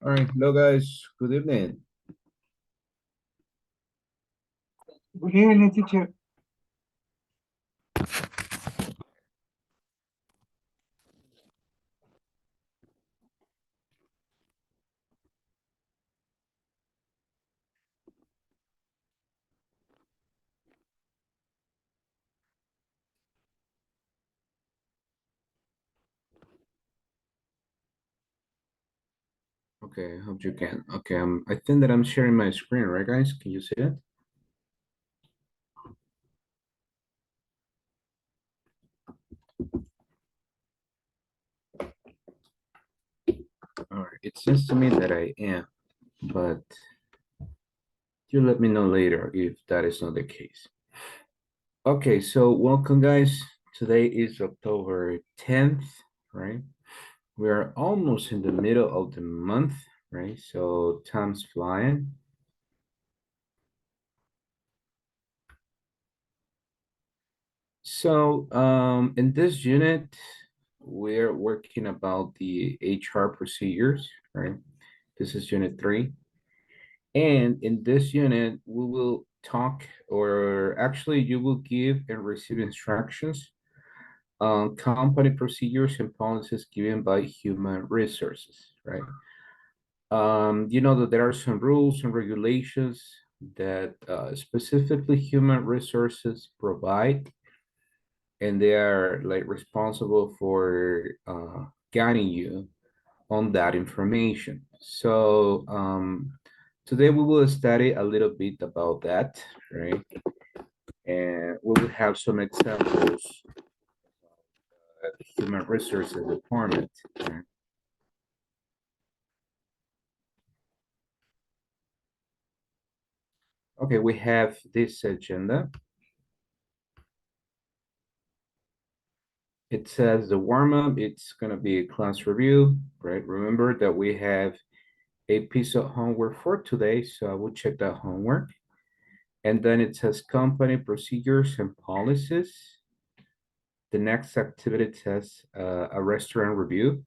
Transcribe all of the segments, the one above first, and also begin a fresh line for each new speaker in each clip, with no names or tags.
All right, hello guys. Good evening.
Good evening, teacher.
Okay, I hope you can. Okay, I think that I'm sharing my screen, right, guys? Can you see it? All right, it seems to me that I am, but you let me know later if that is not the case. Okay, so welcome, guys. Today is October 10th, right? We are almost in the middle of the month, right? So time's flying. So in this unit, we're working about the HR procedures, right? This is unit 3. And in this unit, we will talk, or actually you will give and receive instructions on company procedures and policies given by human resources, right? You know that there are some rules and regulations that specifically human resources provide, and they are like responsible for guiding you on that information. So today we will study a little bit about that, right? And we will have some examples of the human resources department. Right? Okay, we have this agenda. It says the warm-up, it's gonna be a class review, right? Remember that we have a piece of homework for today, so I will check that homework. And then it says company procedures and policies. The next activity says a restaurant review.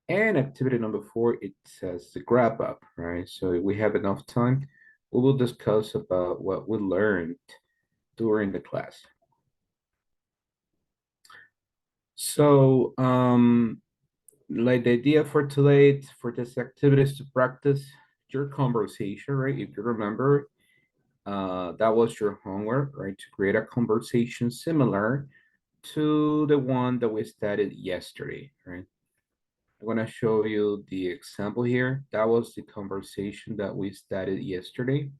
And activity number 4, it says the grab up, right? So if we have enough time, we will discuss about what we learned during the class. So like the idea for today, for this activity is to practice your conversation, right? If you remember, that was your homework, right? To create a conversation similar to the one that we studied yesterday, right? I'm gonna show you the example here. That was the conversation that we studied yesterday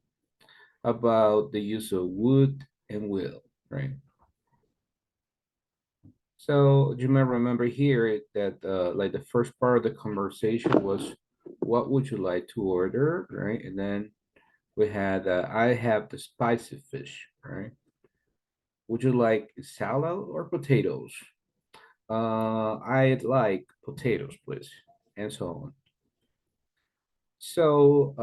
about the use of would and will, right? So you may remember here that like the first part of the conversation was, what would you like to order, right? And then we had, I have the spicy fish, right? Would you like salad or potatoes? I'd like potatoes, please, and so on. So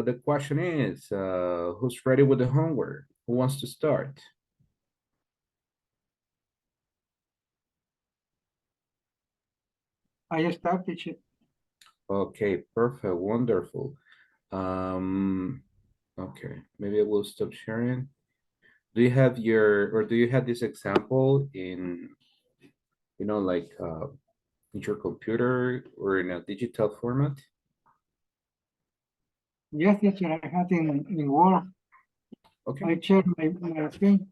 the question is, who's ready with the homework? Who wants to start?
I start, teacher.
Okay, perfect, wonderful. Um, okay, maybe I will stop sharing. Do you have do you have this example in, like in your computer or in a digital format?
Yes, teacher, I had in Word.
Okay.
I checked my screen.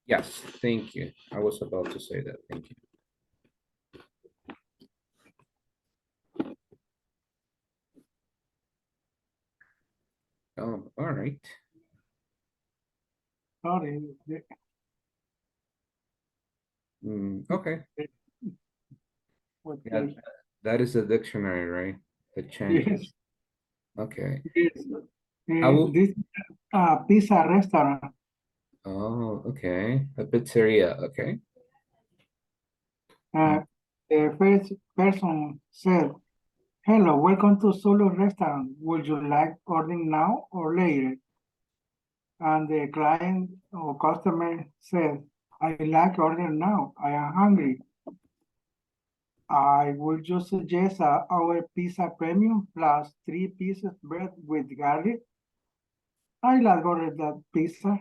Yes, thank you. I was about to say that. Thank you. Oh, all right.
Sorry.
Okay.
What
Yeah,
the,
that is a dictionary, right? It
yes,
changes. Okay.
yes.
I will.
This pizza restaurant.
Oh, okay. A pizzeria. Okay. Uh,
Uh, the first person said, "Hello, welcome to Solo Restaurant. Would you like ordering now or later?" And the client or customer said, "I like ordering now. I am hungry." I would just suggest our pizza premium plus 3 pieces bread with garlic. I like order that pizza.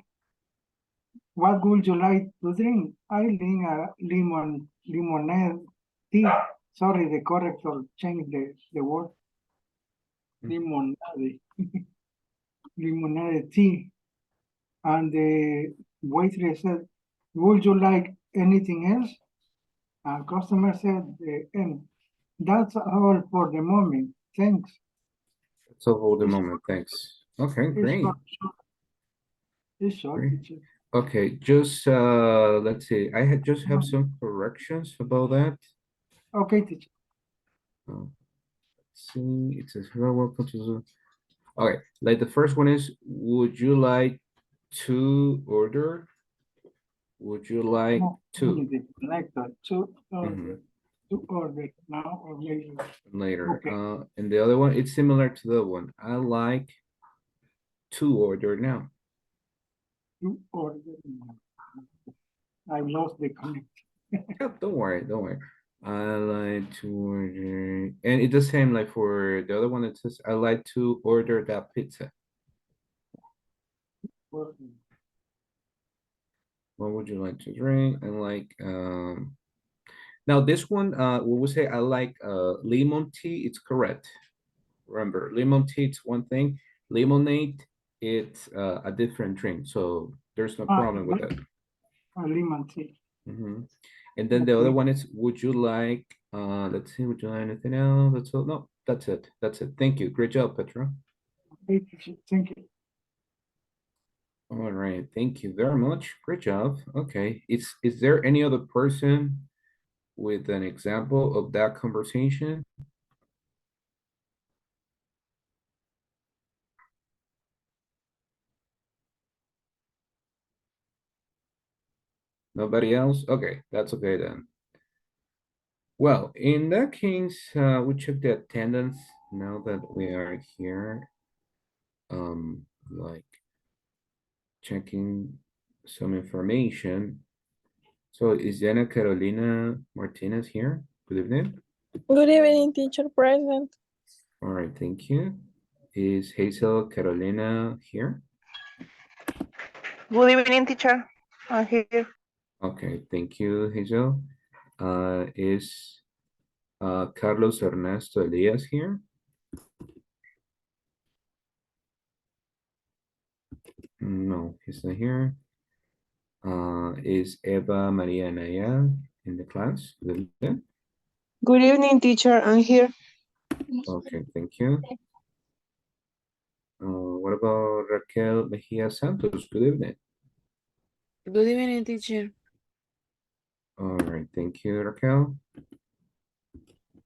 What would you like to drink? I think lemonade tea. Sorry, the corrector changed the word. Limonade. Limonade tea. And the waitress said, would you like anything else? And customer said, and that's all for the moment. Thanks.
So hold a
It's,
moment, thanks. Okay,
it's
great.
short, it's short,
Great.
teacher.
Okay, just let's see. I had just have some corrections about that.
Okay, teacher.
Let's see, it says hello, welcome to Zoom. Okay, like the first one is, would you like to order? Would you like
No,
to?
the connector
Mhm,
to order now or later.
later.
Okay,
And the other one, it's similar to the one. I like to order now.
to order now. I lost the connect.
Yep, don't worry, don't worry. I like to order, and it's the same like for the other one. It says I like to order that pizza. What would you like to drink? And like now this one we would say I like lemon tea. It's correct. Remember, lemon tea it's one thing. Lemonade it's a different drink. So there's no problem with that.
Lemon tea.
Mhm. And then the other
Okay,
one is, would you like, let's see, would you like anything else? That's all. No, that's it. That's it. Thank you. Great job, Petra.
okay, teacher. Thank you.
All right. Thank you very much. Great job. Okay. Is there any other person with an example of that conversation? Nobody else? Okay, that's okay then. Well, in that case, we check the attendance now that we are here. Like checking some information. So is Diana Carolina Martinez here? Good evening.
Good evening, teacher present.
All right, thank you. Is Hazel Carolina here?
Good evening, teacher. I'm here.
Okay, thank you, Hazel. Is Carlos Ernesto Elias here? No, he's not here. Is Eva Maria Naya in the class? Good evening.
Good evening, teacher. I'm here.
Okay, thank you. What about Raquel Mejia Santos? Good evening.
Good evening, teacher.
All right, thank you, Raquel.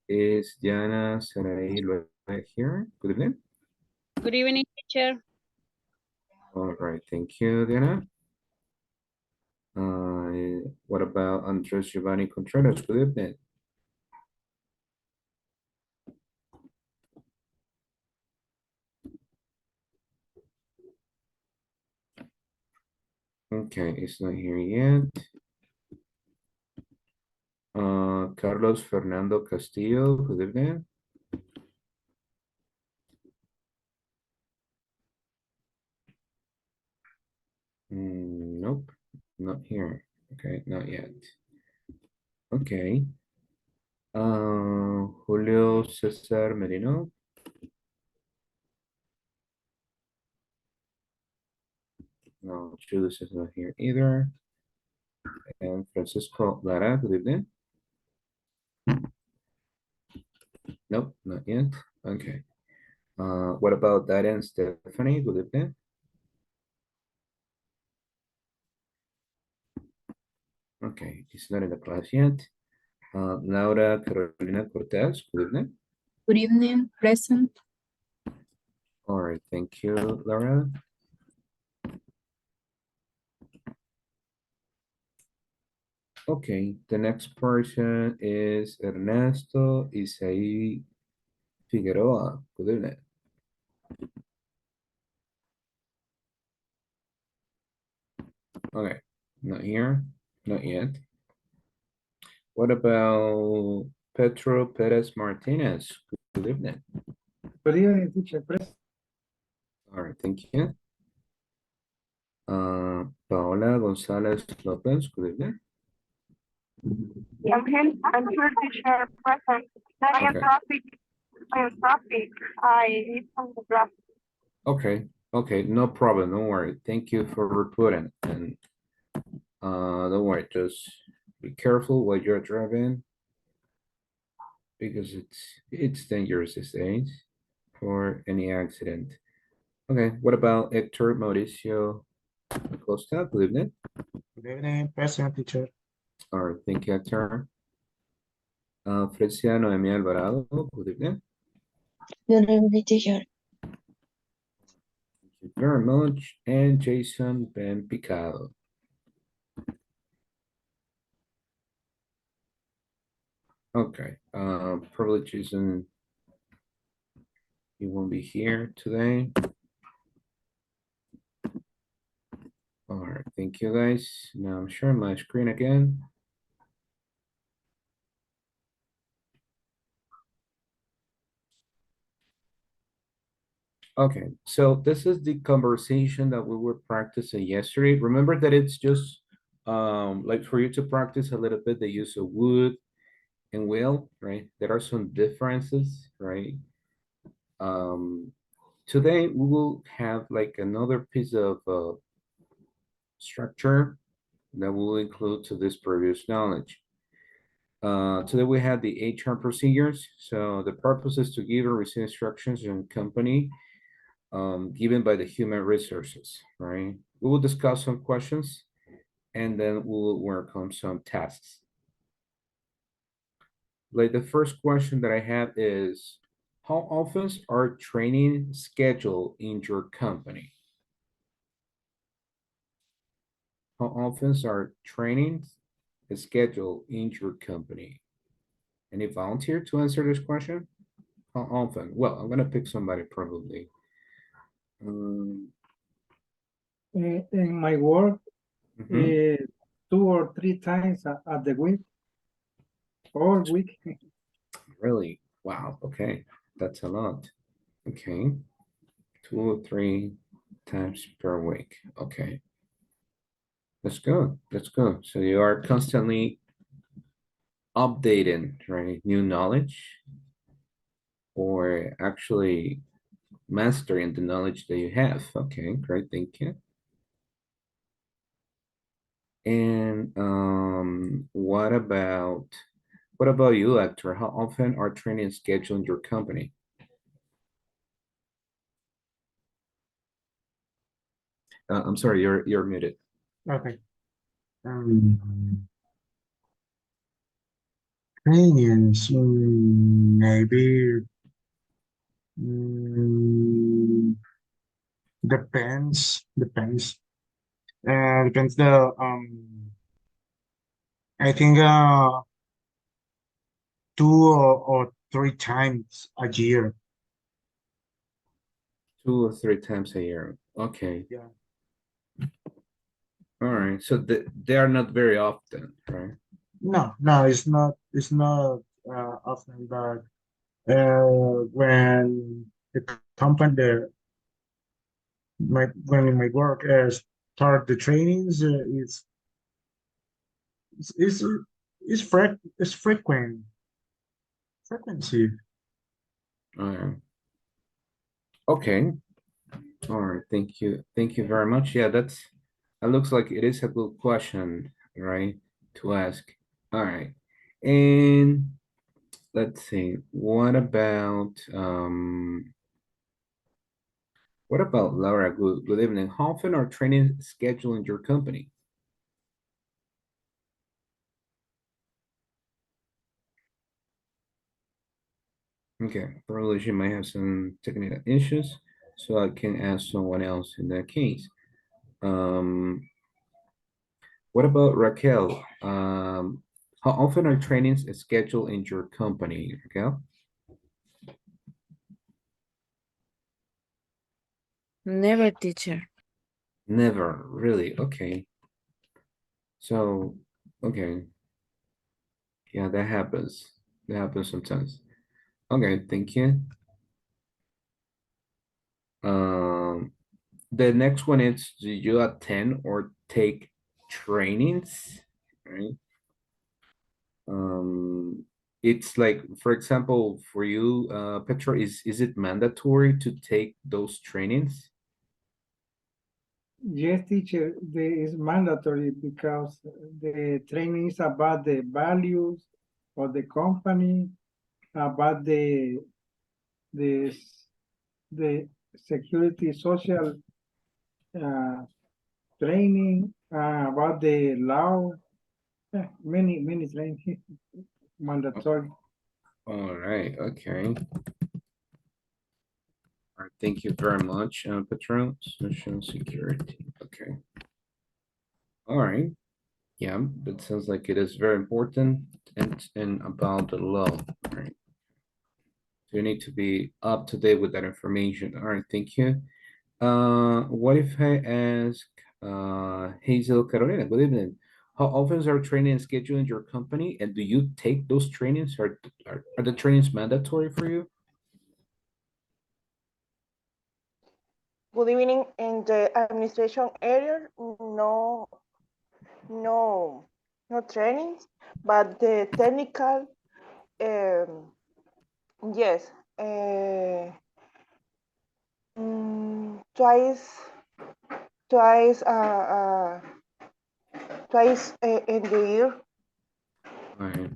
Is Diana Sarai Loera here? Good evening.
Good evening, teacher.
All right, thank you, Diana. What about Andres Giovanni Contreras? Good evening. Okay, it's not here yet. Carlos Fernando Castillo, good evening. Nope, not here. Okay, not yet. Okay. Julio Cesar Merino. No, Julius is not here either. And Francisco Lara, good evening. Nope, not yet. Okay. What about Darren Stephanie? Good evening. Okay, he's not in the class yet. Laura Carolina Cortez, good evening.
Good evening, present.
All right, thank you, Laura. Okay, the next person is Ernesto Isaí Figueroa. Good evening. Okay, not here, not yet. What about Petro Perez Martinez. Good evening.
Good evening, teacher present.
All right, thank you. Paola Gonzalez Lopez, good evening.
I'm here, teacher, present. I am
Okay.
traffic. I am traffic. I need some traffic.
Okay, no problem, don't worry. Thank you for reporting, and don't worry, just be careful while you're driving because it's dangerous these days for any accident. Okay, what about Hector Mauricio Acosta? Good evening.
Good evening, present teacher.
All right, thank you, Hector. Frecia Noemi Alvarado, good evening.
Good evening, teacher.
Thank you very much. And Jason Ben Picado. Okay, probably Jason, he won't be here today. All right, thank you guys. Now I'm sharing my screen again. Okay, so this is the conversation that we were practicing yesterday. Remember that it's just like for you to practice a little bit the use of would and will, right? There are some differences, right? Today we will have like another piece of structure that will include to this previous knowledge. Today we have the HR procedures. So the purpose is to give and receive instructions in company given by the human resources, right? We will discuss some questions and then we will work on some tasks. Like the first question that I have is, how often are training scheduled in your company? How often are trainings scheduled in your company? Any volunteer to answer this question? How often? Well, I'm gonna pick somebody probably.
In my work,
Mhm.
2 or 3 times at the week, all week.
Really? Wow, okay. That's a lot. Okay. 2 or 3 times per week. Okay. That's good. That's good. So you are constantly updating, right? New knowledge or actually mastering the knowledge that you have. Okay, great. Thank you. And what about you, Hector? How often are training scheduled in your company? I'm sorry, you're muted.
Okay. Trainings, maybe mm, depends. Depends the I think 2 or 3 times a year.
2 or 3 times a year. Okay.
Yeah.
All right. So they are not very often, right?
No, it's not often, but when the company when my work start the trainings, it's it's it's frequency.
All right. Okay. All right. Thank you. Thank you very much. Yeah, that looks like it is a good question, right? To ask. All right. And let's see. What about Laura? Good evening. How often are training scheduled in your company? Okay, probably she might have some technical issues, so I can ask someone else in that case. Um, what about Raquel? How often are trainings scheduled in your company, Raquel?
Never, teacher.
Never, really. Okay. So, okay. Yeah, that happens. It happens sometimes. Okay, thank you. The next one is, do you attend or take trainings? Right. It's like, for example, for you, Petra, is it mandatory to take those trainings?
Yes, teacher, is mandatory because the training is about the values of the company, about the, the security social training, about the law, many training mandatory.
All right, okay. All right, thank you very much, Petra. Social security, okay. All right, yeah, that sounds like it is very important and about the law, right? So you need to be up to date with that information. All right, thank you. What if I ask Hazel Carolina, good evening. How often is our training scheduled in your company, and do you take those trainings? Are the trainings mandatory for you?
Good evening. In the administration area, no trainings, but the technical, yes, twice, twice, twice in the year.
All right,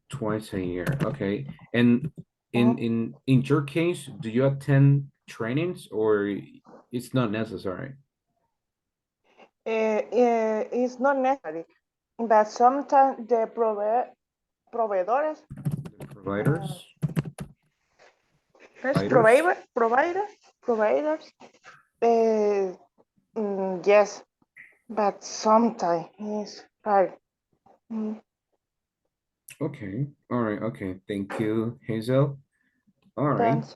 twice a year. Okay, and in your case, do you attend trainings or it's not necessary?
It's not necessary, but sometimes the proveedores,
The providers,
providers, yes, but sometimes it's hard. Mm,
Okay, all right, okay. Thank you, Hazel. All right.
Thanks.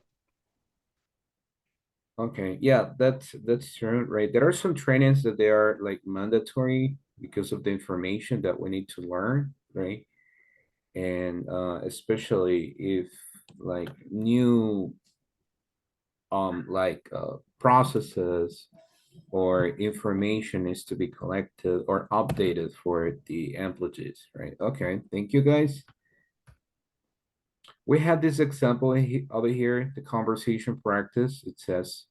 Okay, yeah, that's true, right? There are some trainings that they are like mandatory because of the information that we need to learn, right? And especially if like new processes or information is to be collected or updated for the employees, right? Okay, thank you guys. We have this example over here, the conversation practice. It says,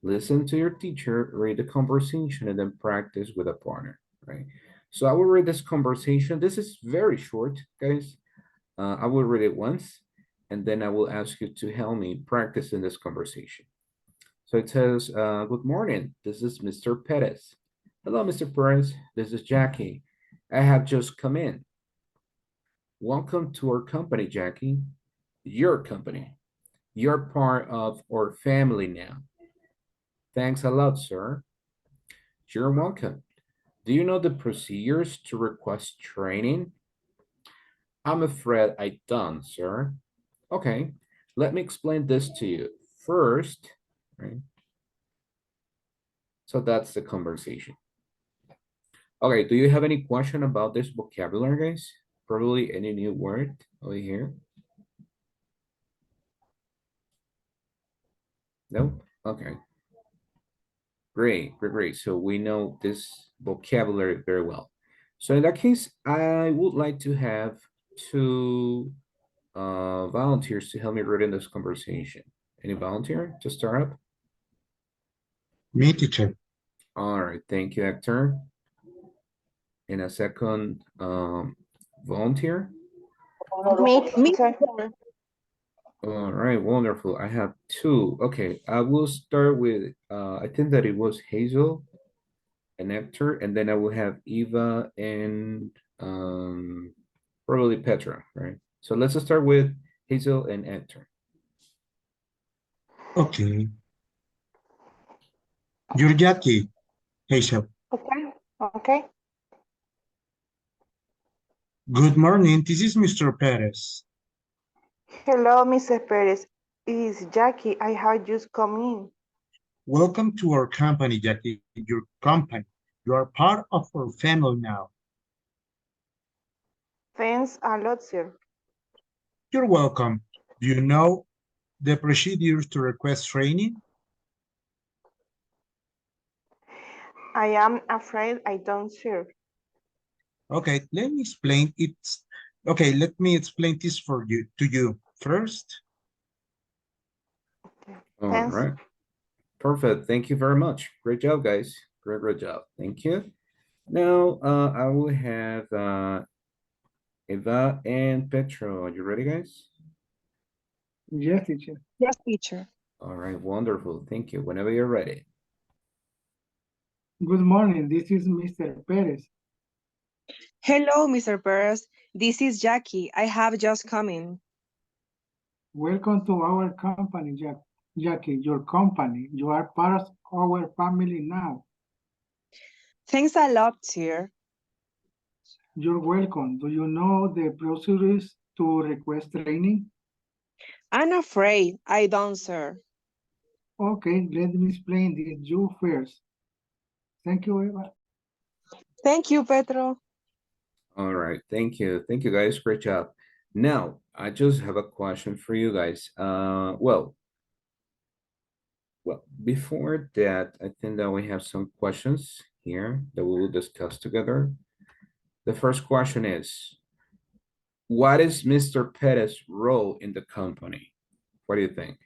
listen to your teacher, read the conversation, and then practice with a partner, right? So I will read this conversation. This is very short, guys. I will read it once, and then I will ask you to help me practice in this conversation. So it says, good morning. This is Mr. Perez. Hello, Mr. Perez. This is Jackie. I have just come in. Welcome to our company, Jackie. Your company. You're part of our family now. Thanks a lot, sir. You're welcome. Do you know the procedures to request training? I'm afraid I don't, sir. Okay, let me explain this to you. First, right? So that's the conversation. Okay, do you have any question about this vocabulary, guys? Probably any new word over here? No? Okay. Great, great, great. So we know this vocabulary very well. So in that case, I would like to have two volunteers to help me read in this conversation. Any volunteer to start up?
Me, teacher.
All right, thank you, Hector. And a second volunteer.
Me, teacher.
All right, wonderful. I have two. Okay, I will start with, I think that it was Hazel and Hector, and then I will have Eva and probably Petra, right? So let's just start with Hazel and Hector.
Okay. You're Jackie. Hazel.
Okay, okay.
Good morning. This is Mr. Perez.
Hello, Mrs. Perez. It's Jackie. I have just come in.
Welcome to our company, Jackie. Your company. You are part of our family now.
Thanks a lot, sir.
You're welcome. Do you know the procedures to request training?
I am afraid I don't, sir.
Okay, let me explain let me explain this to you first.
All
Thanks.
right. Perfect. Thank you very much. Great job, guys. Great job. Thank you. Now, I will have Eva and Petro. Are you ready, guys?
Yes, teacher.
Yes, teacher.
All right, wonderful. Thank you. Whenever you're ready.
Good morning. This is Mr. Perez.
Hello, Mr. Perez. This is Jackie. I have just come in.
Welcome to our company, Jackie, your company. You are part of our family now.
Thanks a lot, sir.
You're welcome. Do you know the procedures to request training?
I'm afraid I don't, sir.
Okay, let me explain this you first. Thank you, Eva.
Thank you, Petro.
All right. Thank you. Thank you, guys. Great job. Now, I just have a question for you guys. Well, before that, I think that we have some questions here that we will discuss together. The first question is, what is Mr. Perez's role in the company? What do you think?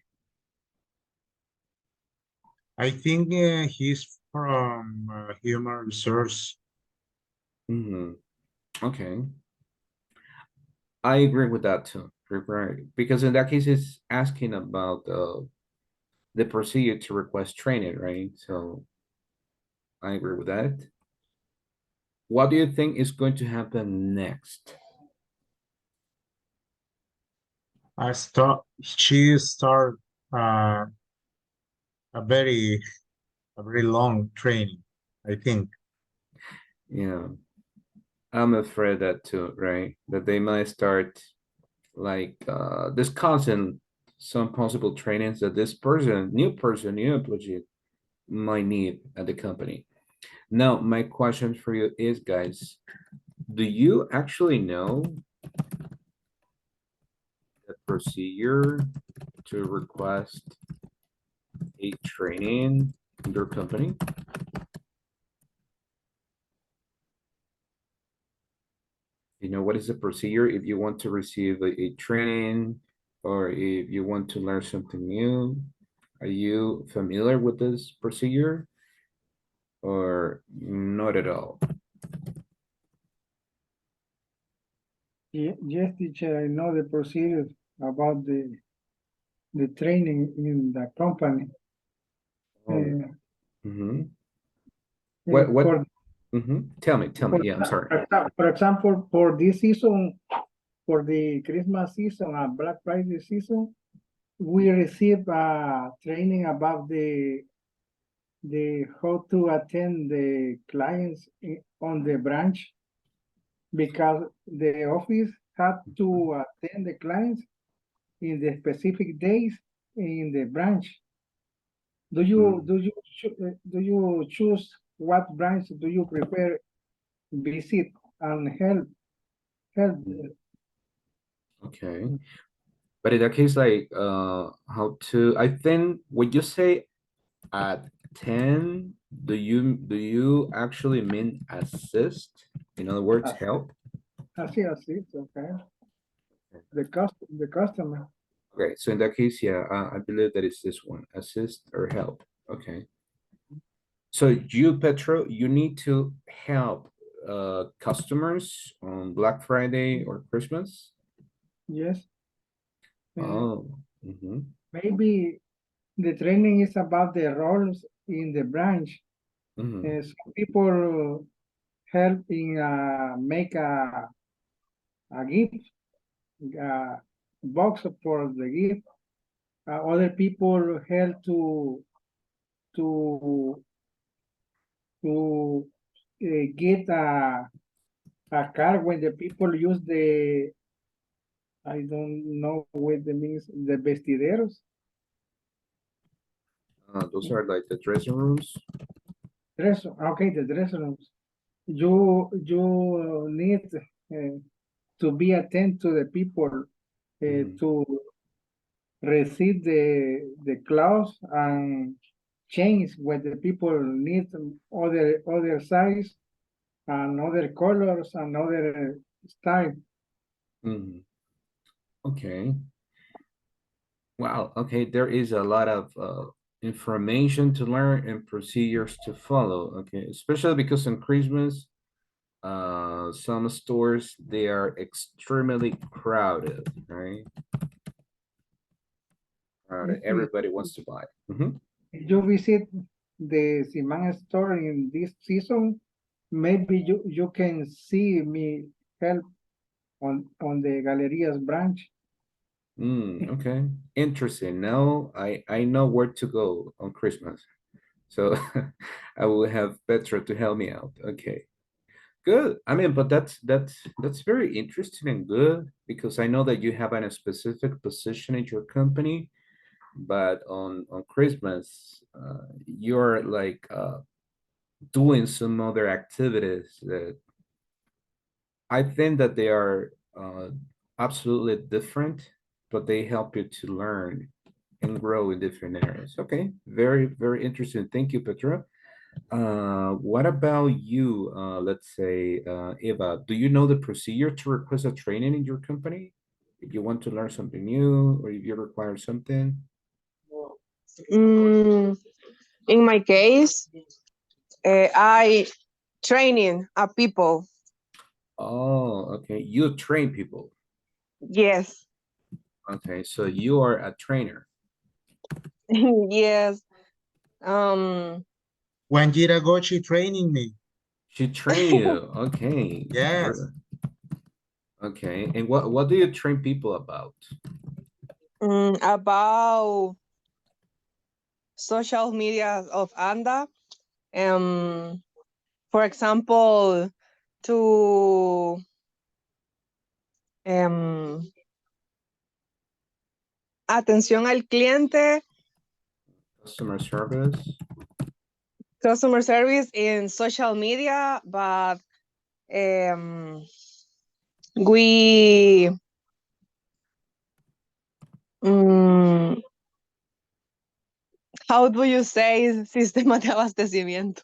I think he's from human resource.
Okay. I agree with that too. Right. Because in that case, it's asking about the procedure to request training, right? So I agree with that. What do you think is going to happen next?
She start uh, a very long training, I think.
Yeah, I'm afraid that too, right? That they might start like discussing some possible trainings that this new employee might need at the company. Now, my question for you is, guys, do you actually know the procedure to request a training in your company? You know, what is the procedure if you want to receive a training or if you want to learn something new? Are you familiar with this procedure or not at all?
Yes, teacher, I know the procedures about the training in the company.
Oh.
Uh,
What?
for,
Tell me. Yeah, I'm sorry.
for example, for this season, for the Christmas season and Black Friday season, we receive training about the how to attend the clients on the branch because the office had to attend the clients in the specific days in the branch. Do you do you choose what branch do you prefer visit and help?
Okay. But in that case, like how to, I think when you say at 10, do you actually mean assist? In other words, help?
Así, okay. The customer.
Okay, so in that case, yeah, I believe that it's this one, assist or help. Okay. So you, Petro, you need to help customers on Black Friday or Christmas?
Yes.
Oh.
Maybe the training is about the roles in the branch. Some people helping make a gift, a box for the gift. Other people help to to get a car when the people use the I don't know what the means the vestideros.
Those are like the dressing rooms.
Okay, the dressing rooms. You need to be attentive to the people to receive the clause and change when the people need other size and other colors and other style.
Mhm. Okay. Wow. Okay. There is a lot of information to learn and procedures to follow. Okay. Especially because on Christmas, some stores, they are extremely crowded, right? Crowded. Everybody wants to buy. Mhm.
If you visit the Siman store in this season, maybe you can see me help on the Galleria's branch.
Okay. Interesting. Now I know where to go on Christmas. So I will have Petra to help me out. Okay. Good. I mean, but that's very interesting and good because I know that you have a specific position in your company, but on Christmas, you're like doing some other activities that I think that they are absolutely different, but they help you to learn and grow in different areas. Okay, very, very interesting. Thank you, Petra. What about you? Let's say, Eva, do you know the procedure to request a training in your company? If you want to learn something new or if you require something?
In my case, I training a people.
Oh, okay. You train people.
Yes.
Okay, so you are a trainer.
Yes.
One year ago, she training me.
She train you. Okay.
Yes.
Okay. And what do you train people about?
About social media of ANDA. For example, to atención al cliente,
Customer service.
customer service in social media, but we how do you say sistema de abastecimiento?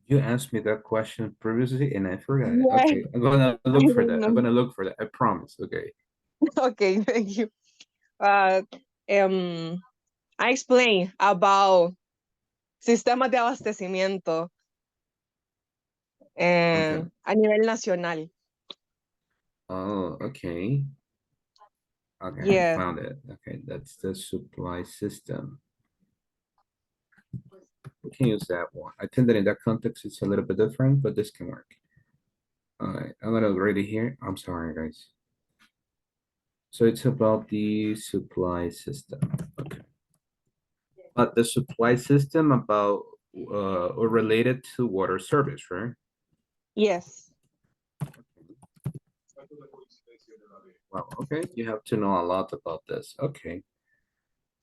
You asked me that question previously and I forgot it.
Yeah.
Okay, I'm gonna
I
look for
don't
that.
know.
I'm gonna look for that. I promise. Okay.
Okay, thank you. I explain about sistema de abastecimiento
Okay.
a nivel nacional.
Oh, okay. Okay, I
Yes.
found it. Okay, that's the supply system. We can use that one. I think that in that context, it's a little bit different, but this can work. All right, I'm gonna read it here. I'm sorry, guys. So it's about the supply system. Okay. But the supply system about or related to water service, right?
Yes.
Well, okay, you have to know a lot about this. Okay.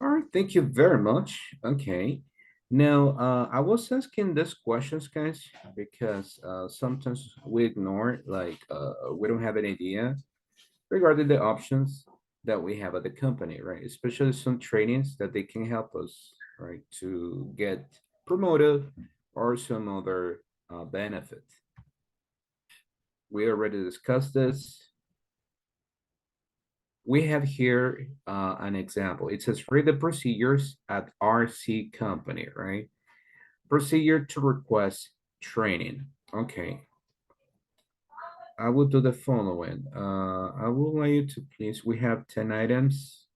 All right, thank you very much. Okay. Now, I was asking these questions, guys, because sometimes we ignore, like, we don't have an idea regarding the options that we have at the company, right? Especially some trainings that they can help us, right, to get promoted or some other benefit. We already discussed this. We have here an example. It says read the procedures at RC company, right? Procedure to request training. Okay. I will do the following. I would like you to please, we have 10 items.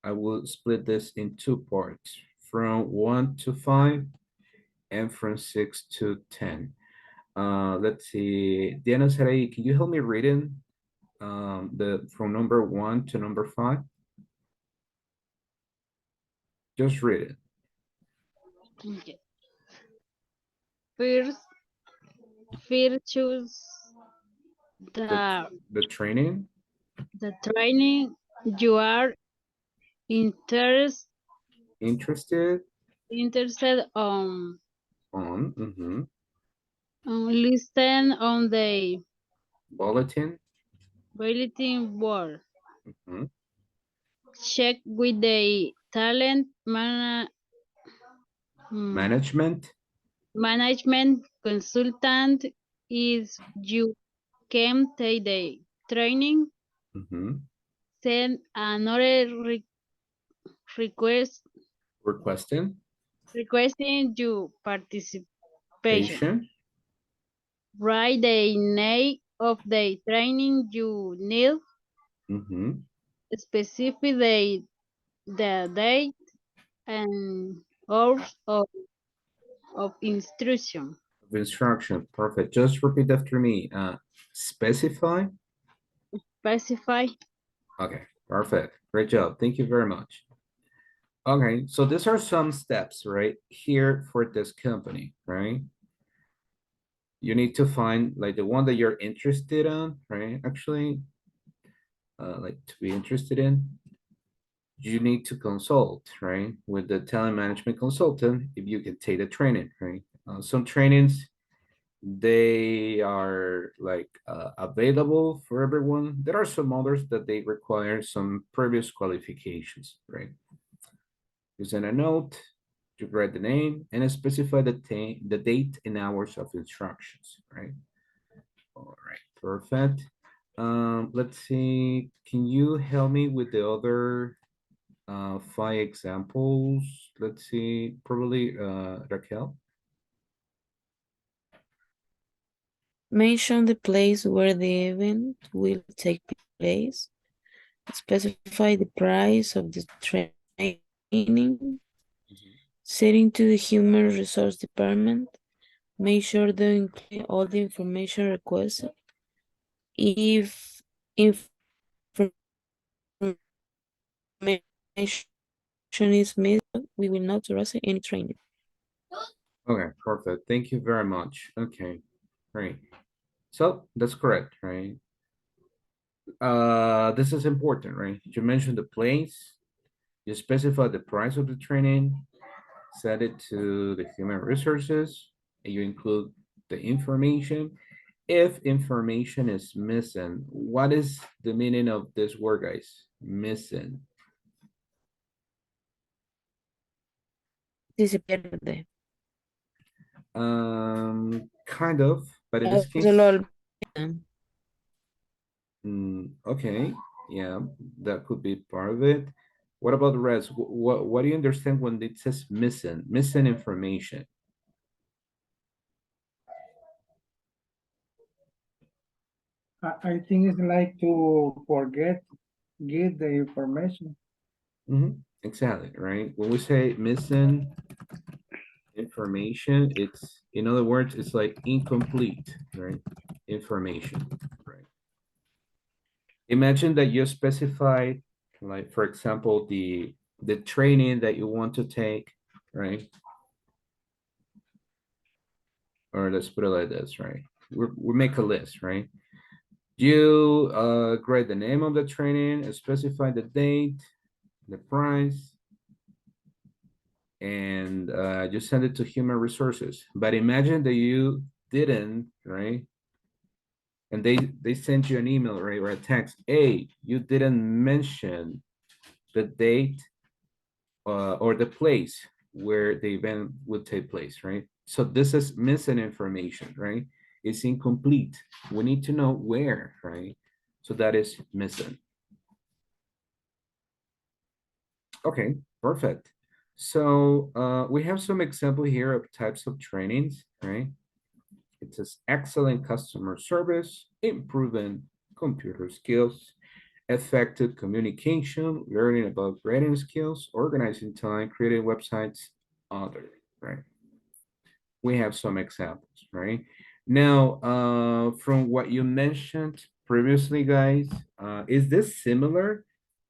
I will split this in two parts, from 1 to 5 and from 6 to 10. Let's see, Diana Sarai, can you help me reading the from number 1 to number 5? Just read it.
Okay. First choose
The training.
the training you are interest,
Interested
interested
on.
on listen on the
bulletin.
bulletin board.
Mhm.
Check with the talent
Management.
management consultant if you can take the training.
Mhm.
Send another request
Requesting.
requesting your participation.
Patient.
Write the name of the training you need,
Mhm.
specify the date and hours of instruction.
Of instruction. Perfect. Just repeat after me. Specify.
Specify.
Okay. Perfect. Great job. Thank you very much. Okay, so these are some steps, right, here for this company, right? You need to find like the one that you're interested in, right? Actually, like to be interested in, you need to consult, right, with the talent management consultant if you can take the training, right? Some trainings, they are like available for everyone. There are some others that they require some previous qualifications, right? You send a note, you write the name, and specify the date and hours of instructions, right? All right, perfect. Let's see, can you help me with the other 5 examples? Let's see, probably Raquel.
Mention the place where the event will take place. Specify the price of the training. Setting to the human resource department. Make sure to include all the information requested. If information is missed, we will not authorize any training.
Okay, perfect. Thank you very much. Okay, great. So that's correct, right? This is important, right? You mentioned the place, you specify the price of the training, set it to the human resources, and you include the information. If information is missing, what is the meaning of this word, guys? Missing.
Si se pierde.
Kind of, but in
O
this
se
case,
lo olvidan.
okay, yeah, that could be part of it. What about the rest? What do you understand when it says missing? Missing information.
I think it's like to forget, get the information.
Exactly, right? When we say missing information, it's, in other words, it's like incomplete, right? Information, right? Imagine that you specified, like, for example, the training that you want to take, right? Or let's put it like this, right? We make a list, right? You grade the name of the training, specify the date, the price, and you send it to human resources. But imagine that you didn't, right? And they sent you an email, right, or a text. Hey, you didn't mention the date or the place where the event would take place, right? So this is missing information, right? It's incomplete. We need to know where, right? So that is missing. Okay, perfect. So we have some example here of types of trainings, right? It says excellent customer service, improving computer skills, effective communication, learning about grading skills, organizing time, creating websites, other, right? We have some examples, right? Now, from what you mentioned previously, guys, is this similar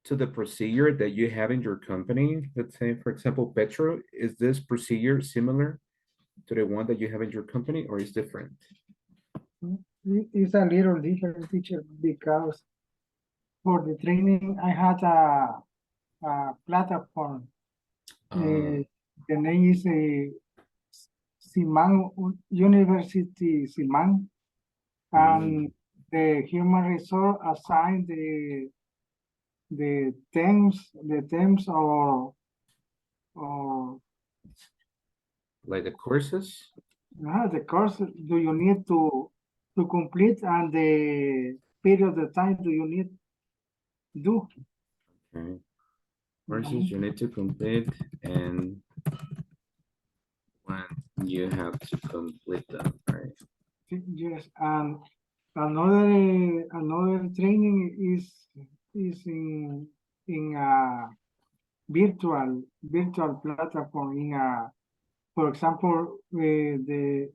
to the procedure that you have in your company? Let's say, for example, Petro, is this procedure similar to the one that you have in your company, or is different?
It's a little different, teacher, because for the training, I had a platform.
Uh,
The name is Simán University Simán, and the human resource assign the terms or
Like the courses?
the course do you need to complete and the period of time do you need do.
Okay. Courses you need to complete and when you have to complete them, right?
Yes, and another training is in a virtual platform in a, for example, the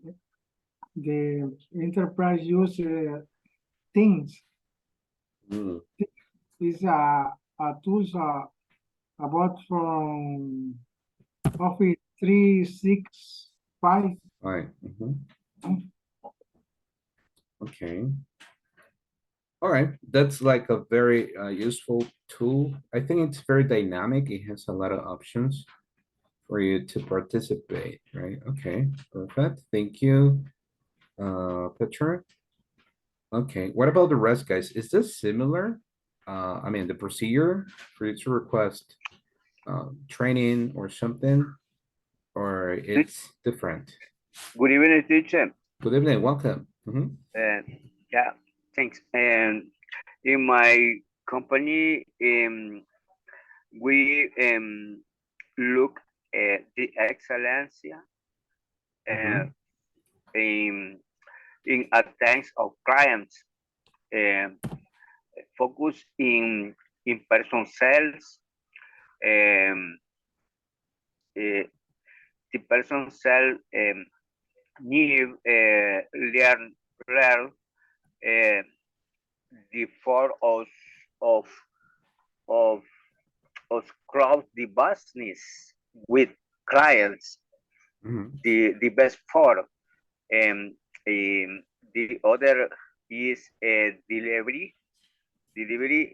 enterprise use things
Mm,
is a tools about from Office 365.
all right. Okay. All right. That's like a very useful tool. I think it's very dynamic. It has a lot of options for you to participate, right? Okay, perfect. Thank you, Petra. Okay, what about the rest, guys? Is this similar? I mean, the procedure for you to request training or something, or it's different?
Good evening, teacher.
Good evening, welcome.
Yeah, thanks. And in my company, we look at the excellence in attendance of clients, and focus in person sales, um, the person sell need learn uh, the four of of of crowd the business with clients, the best four, and the other is delivery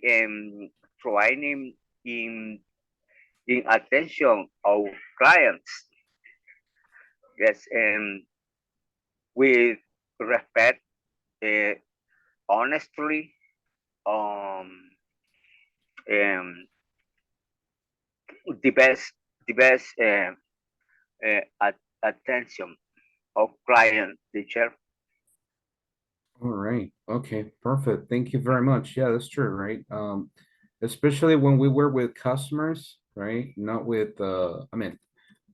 and training in attention of clients. Yes, and with respect, uh, honestly, um, um, the best the best attention of client teacher.
All right, okay, perfect. Thank you very much. Yeah, that's true, right? Especially when we work with customers, right? Not with, I mean,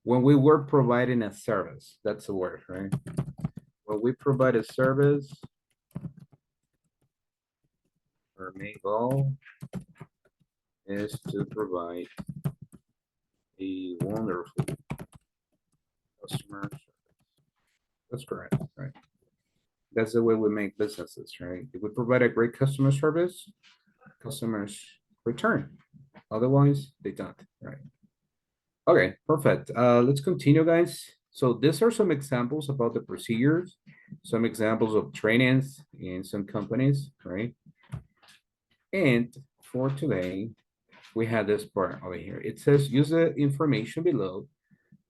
when we were providing a service, that's the word, right? When we provide a service, our main goal is to provide a wonderful customer service. That's correct, right? That's the way we make businesses, right? If we provide a great customer service, customers return. Otherwise, they don't, right? Okay, perfect. Let's continue, guys. So these are some examples about the procedures, some examples of trainings in some companies, right? And for today, we have this part over here. It says use the information below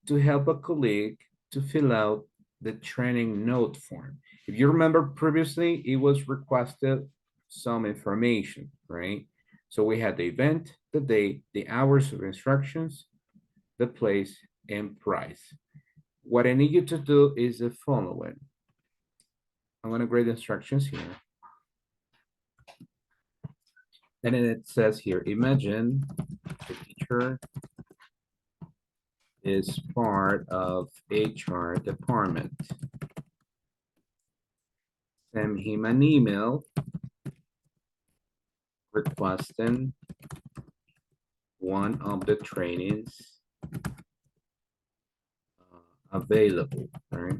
to help a colleague to fill out the training note form. If you remember previously, it was requested some information, right? So we had the event, the date, the hours of instructions, the place, and price. What I need you to do is the following. I'm gonna grade the instructions here. And then it says here, imagine the teacher is part of HR department. Send him an email requesting one of the trainings available, right?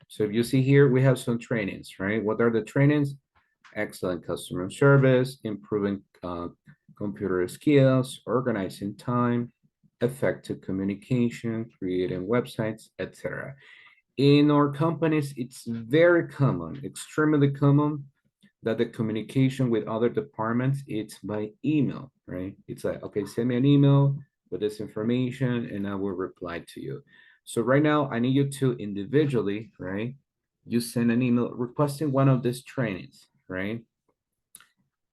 So if you see here, we have some trainings, right? What are the trainings? Excellent customer service, improving computer skills, organizing time, effective communication, creating websites, etc. In our companies, it's very common, extremely common that the communication with other departments, it's by email, right? It's like, okay, send me an email with this information and I will reply to you. So right now I need you to individually, right? You send an email requesting one of these trainings, right?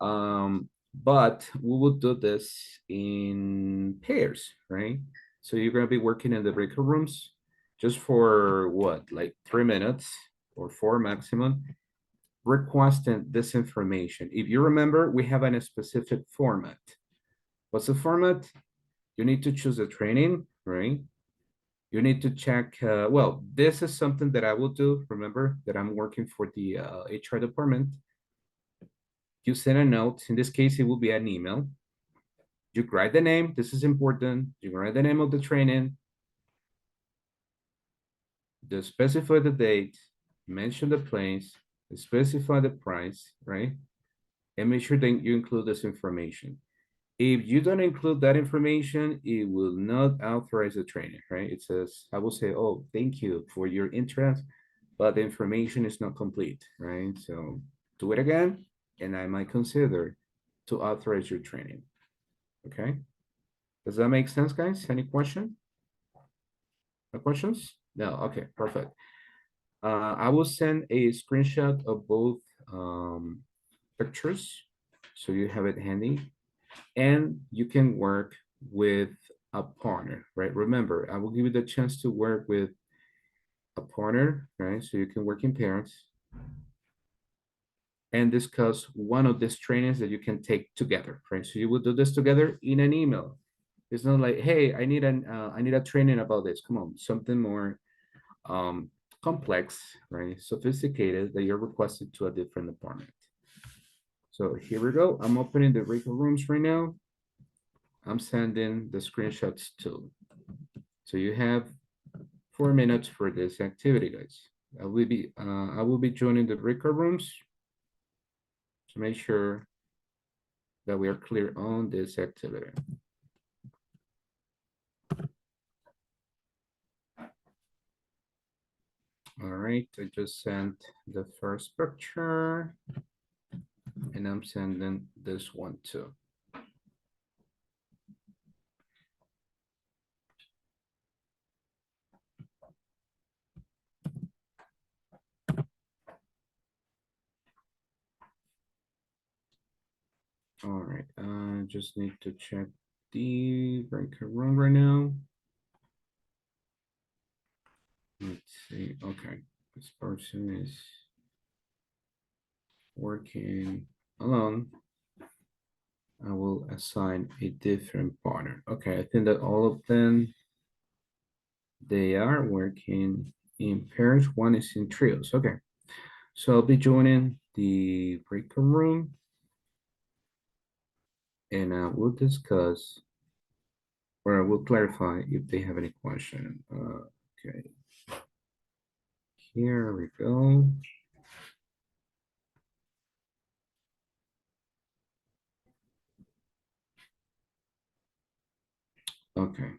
But we will do this in pairs, right? So you're gonna be working in the breakout rooms just for what, like 3 minutes or 4 maximum, requesting this information. If you remember, we have a specific format. What's the format? You need to choose a training, right? You need to check, well, this is something that I will do. Remember that I'm working for the HR department. You send a note. In this case, it will be an email. You write the name. This is important. You write the name of the training. You specify the date, mention the place, specify the price, right? And make sure that you include this information. If you don't include that information, it will not authorize the training, right? It says, I will say, oh, thank you for your interest, but the information is not complete, right? So do it again, and I might consider to authorize your training, okay? Does that make sense, guys? Any question? No questions? No, okay, perfect. I will send a screenshot of both pictures, so you have it handy. And you can work with a partner, right? Remember, I will give you the chance to work with a partner, right? So you can work in pairs and discuss one of these trainings that you can take together, right? So you will do this together in an email. It's not like, hey, I need a training about this. Come on, something more complex, right? Sophisticated that you're requested to a different department. So here we go. I'm opening the Rico rooms right now. I'm sending the screenshots too. So you have 4 minutes for this activity, guys. I will be joining the breakout rooms to make sure that we are clear on this activity. All right, I just sent the first picture and I'm sending this one too. All right, I just need to check the breakout room right now. Let's see, okay, this person is working alone. I will assign a different partner. Okay, I think that all of them, they are working in pairs. One is in trios. Okay, so I'll be joining the breakout room and we'll discuss or we'll clarify if they have any question. Okay, here we go. Okay.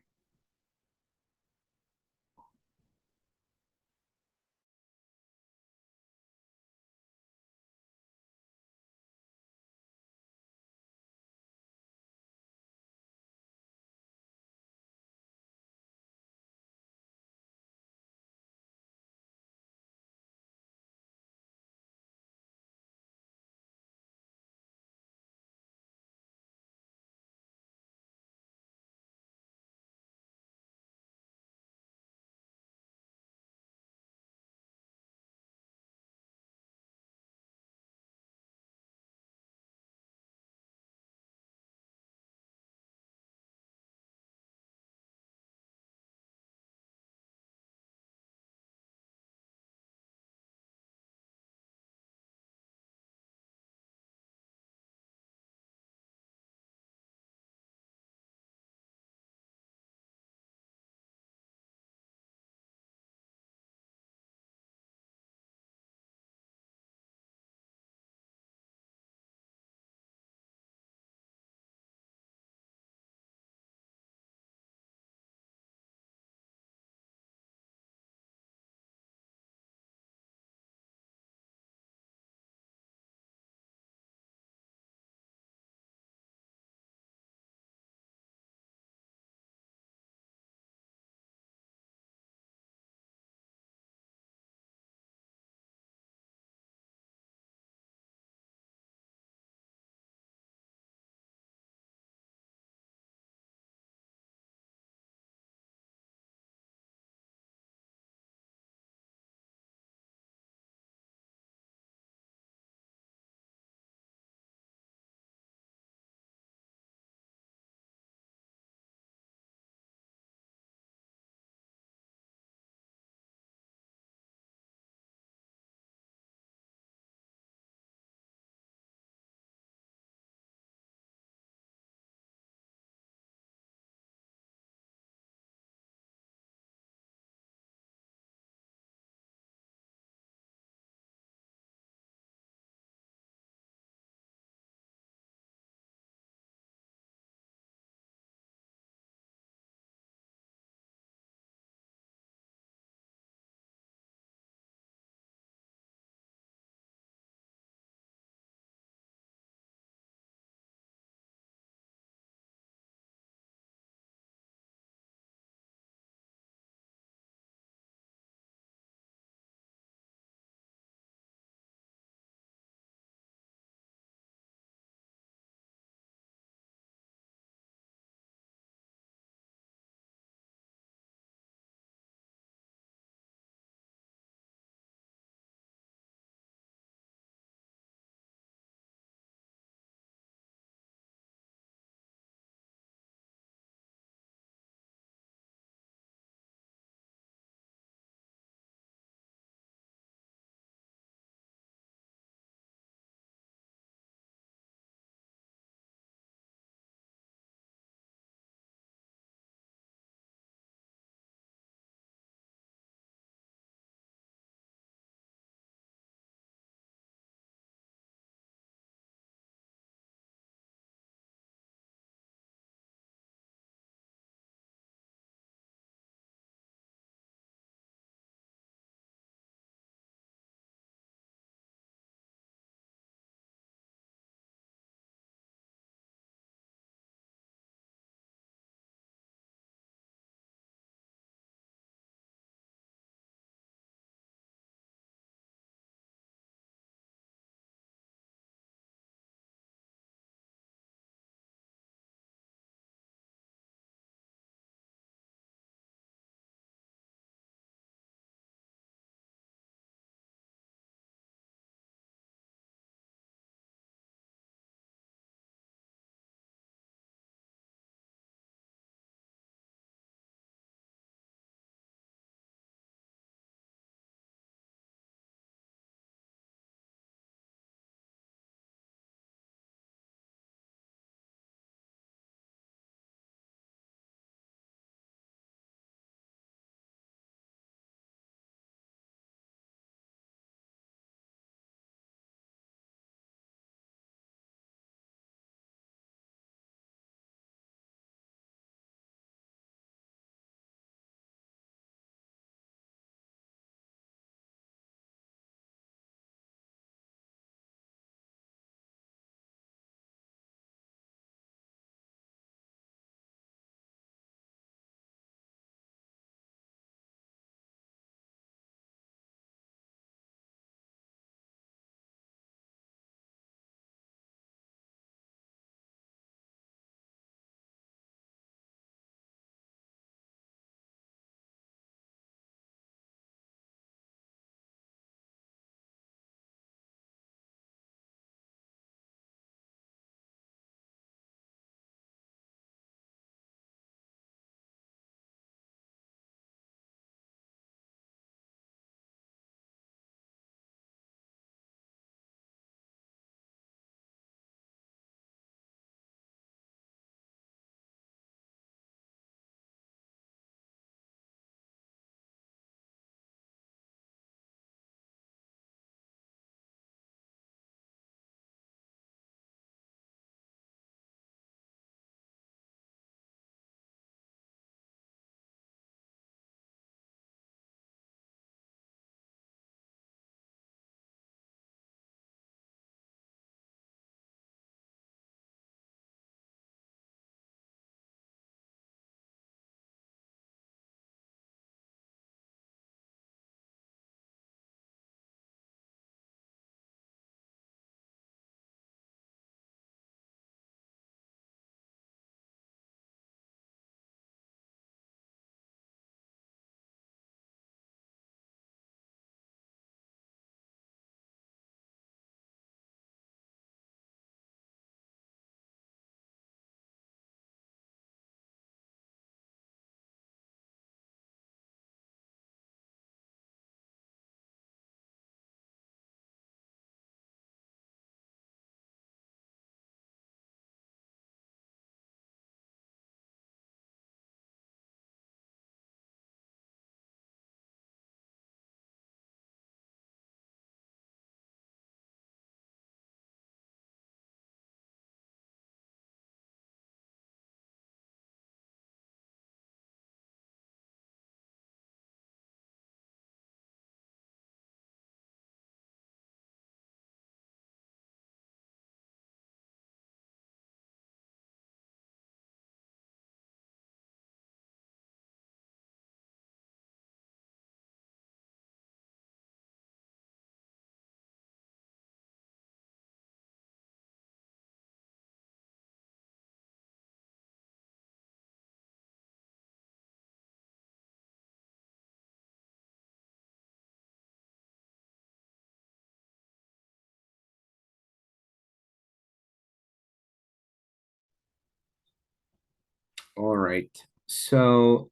right. So,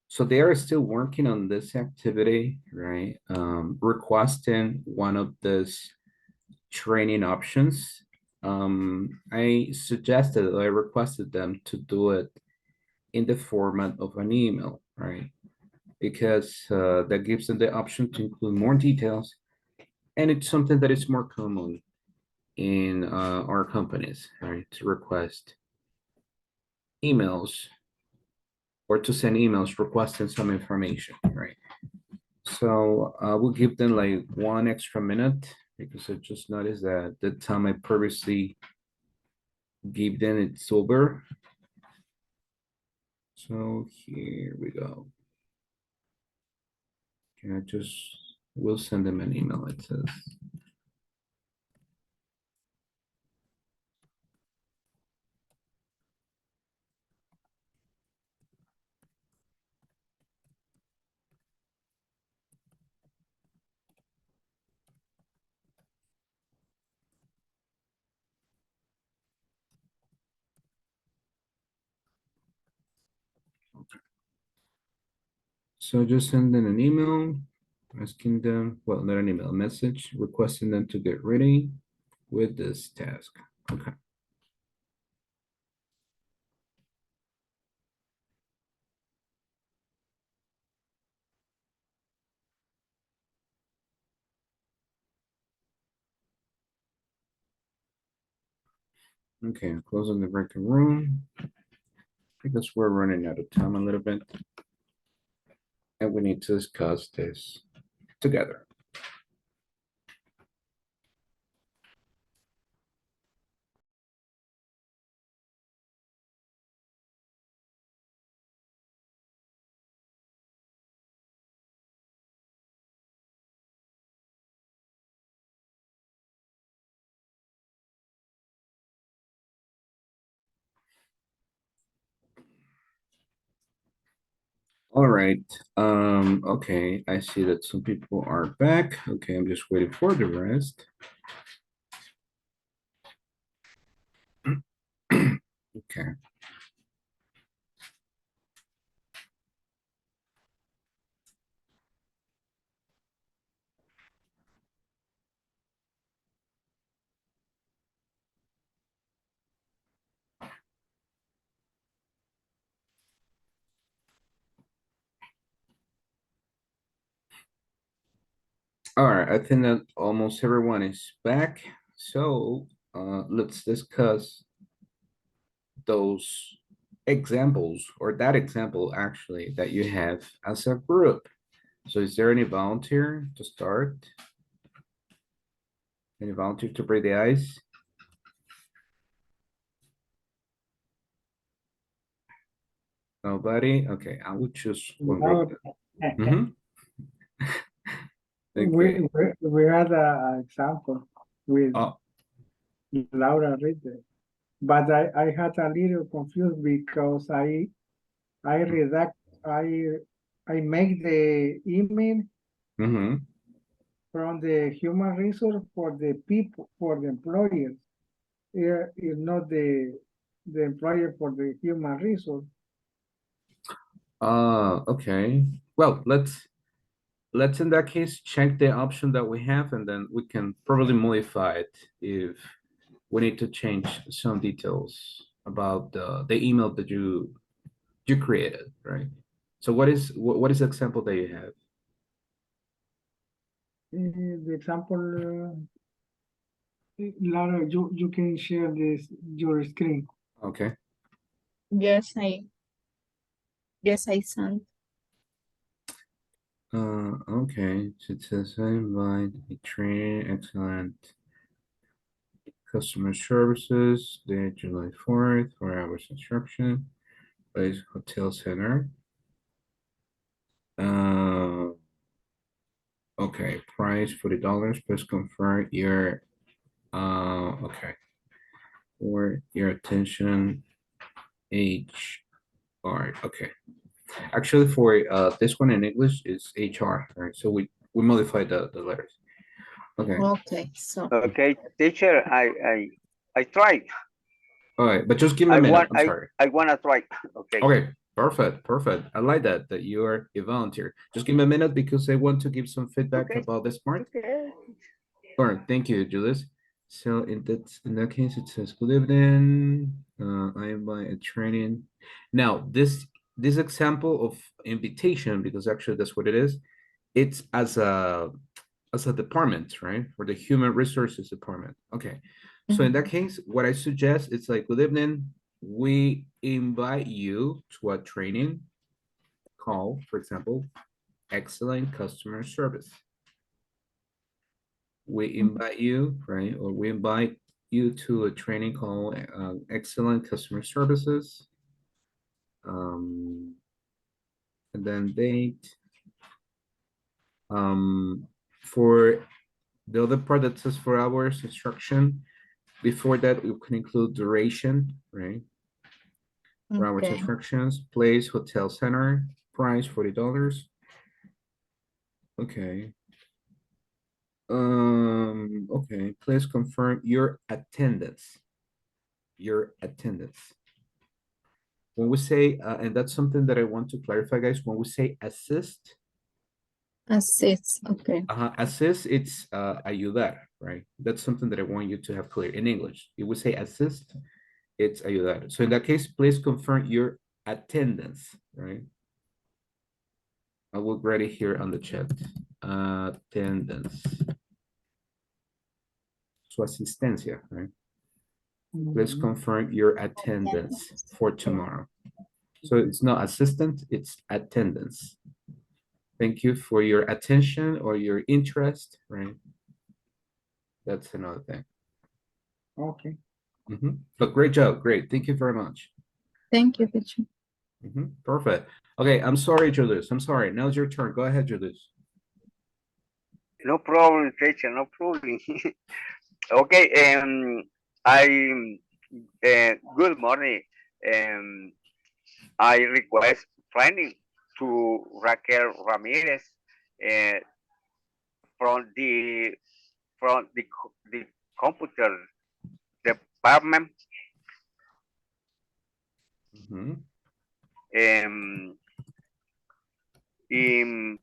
so they are still working on this activity, right? Requesting one of these training options. I suggested, I requested them to do it in the format of an email, right? Because that gives them the option to include more details, and it's something that is more common in our companies, right? To request emails or to send emails requesting some information, right? So we'll give them like 1 extra minute because I just noticed that the time I previously gave them it's over. So here we go. Can I just, we'll send them an email, it says. So just send them an email, asking them, well, not an email, a message, requesting them to get ready with this task. Okay. Okay, closing the breaking room because we're running out of time a little bit. And we need to discuss this together. All right. Okay, I see that some people are back. Okay, I'm just waiting for the rest. Okay. All right, I think that almost everyone is back. So let's discuss those examples or that example actually that you have as a group. So is there any volunteer to start? Any volunteer to break the ice? Nobody? Okay, I will choose one group. Mhm. Okay.
We had an example with
Oh,
Laura Ritter, but I had a little confused because I redact, I make the email
mhm.
from the human resource for the people, for the employers. It's not the employer for the human resource.
Okay. Well, let's in that case check the option that we have and then we can probably modify it if we need to change some details about the email that you created, right? So what is the example that you have?
The example, Laura, you can share this your screen.
Okay.
Yes, I sent.
Okay. So it says I invite a training excellent customer services, day July 4th, 4 hours instruction, place hotel center. Okay, price $40, please confirm your okay. For your attention, HR. Okay. Actually for this one in English is HR, right? So we modified the letters. Okay.
Okay, so
Okay, teacher, I tried.
All right, but just give me a minute. I'm sorry.
I wanna try. Okay.
Okay, perfect. I like that you are a volunteer. Just give me a minute because I want to give some feedback
Okay.
about this part.
Okay.
All right, thank you, Julius. So in that case, it says good evening. I am by a training. Now this example of invitation, because actually that's what it is. It's as a department, right? For the human resources department. Okay. So in that case, what I suggest is like, good evening. We invite you to a training call, for example, excellent customer service. We invite you, right? Or we invite you to a training call, excellent customer services. And then date. For the other part that says 4 hours instruction, before that, we can include duration, right? 4 hours instructions, place, hotel center, price, $40. Okay. Okay, please confirm your attendance. Your attendance. When we say, and that's something that I want to clarify, guys, when we say assist,
Okay.
assist, it's ayudar, right? That's something that I want you to have clear in English. If we say assist, it's ayudar. So in that case, please confirm your attendance, right? I will write it here on the chat. Attendance. Su asistencia, right? Please confirm your attendance for tomorrow. So it's not assistant, it's attendance. Thank you for your attention or your interest, right? That's another thing.
Okay.
But great job, great. Thank you very much.
Thank you, teacher.
Perfect. Okay, I'm sorry, Julius. I'm sorry. Now it's your turn. Go ahead, Julius.
No problem, teacher. No problem. Okay. Good morning. I request training to Raquel Ramirez uh, from the computer department. In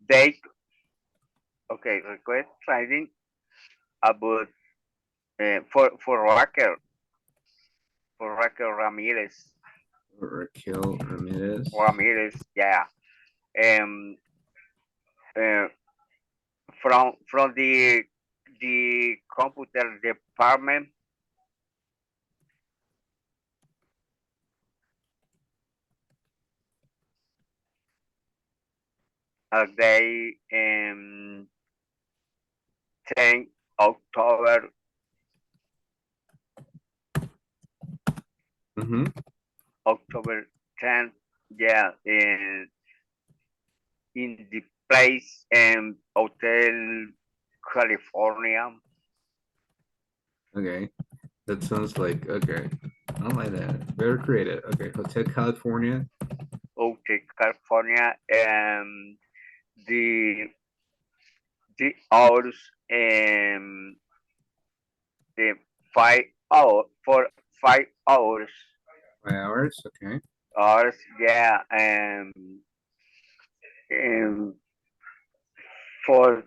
they request training about for Raquel Ramirez.
Raquel Ramirez.
Yeah. From the computer department. They 10 October. October 10th, yeah, in the place Hotel California.
Okay, that sounds like, okay, I like that. Very creative. Okay, Hotel California.
Hotel California, and the hours the 5 hour for 5 hours.
5 hours, okay.
Hours, yeah, for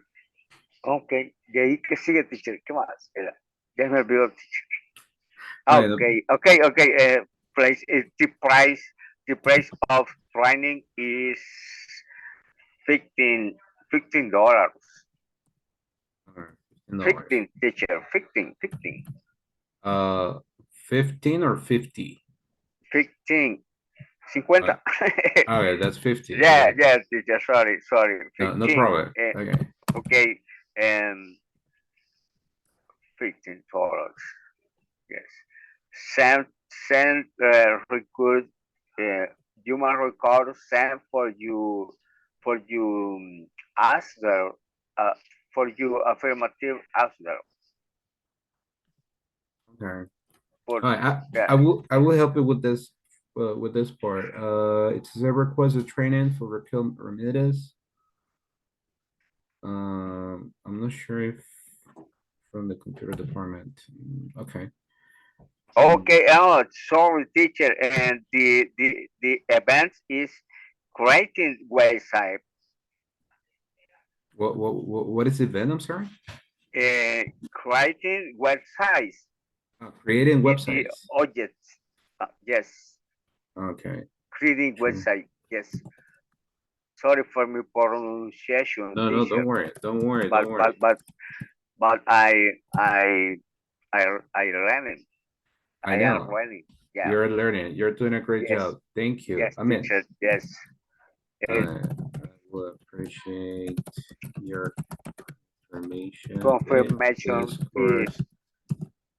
okay, de ahí que sigue, teacher, ¿qué más? Espera, ya me olvidó, teacher. Okay. Price is the price of training is $15. 15, teacher, 15.
15 or 50?
15. 50.
Okay, that's 50.
Yeah,
Okay.
yeah, teacher, sorry. 15.
No problem. Okay.
Okay, $15. Yes. Send record human record send for you answer for you affirmative answer.
Okay.
For,
All right,
yeah.
I will help you with this part. It says I request a training for Raquel Ramirez. I'm not sure if from the computer department. Okay.
Okay, oh, sorry, teacher. And the event is creating website.
What is the event? I'm sorry.
Creating websites.
Creating
The
websites.
objects. Yes.
Okay.
Creating
Sure.
website. Yes. Sorry for my pronunciation,
No,
teacher.
don't worry. Don't worry.
But
Don't worry.
but I learning.
I
I am
know.
learning. Yeah.
You're learning. You're doing a great
Yes.
job. Thank you.
Yes,
I mean,
teacher. Yes.
I will appreciate your information
Confirmation
if this
is
course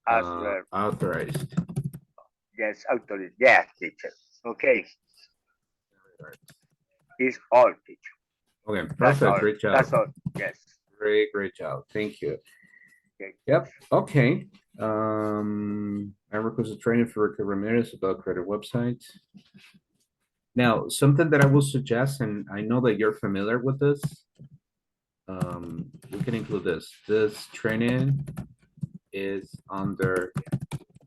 as well.
authorized.
Yes, authority. Yes, teacher. Okay. It's all, teacher.
Okay,
That's all.
perfect. Great job.
That's all. Yes.
Great job. Thank you.
Okay.
Yep. Okay. I request a training for Ricky Ramirez about credit websites. Now, something that I will suggest, and I know that you're familiar with this, we can include this. This training is under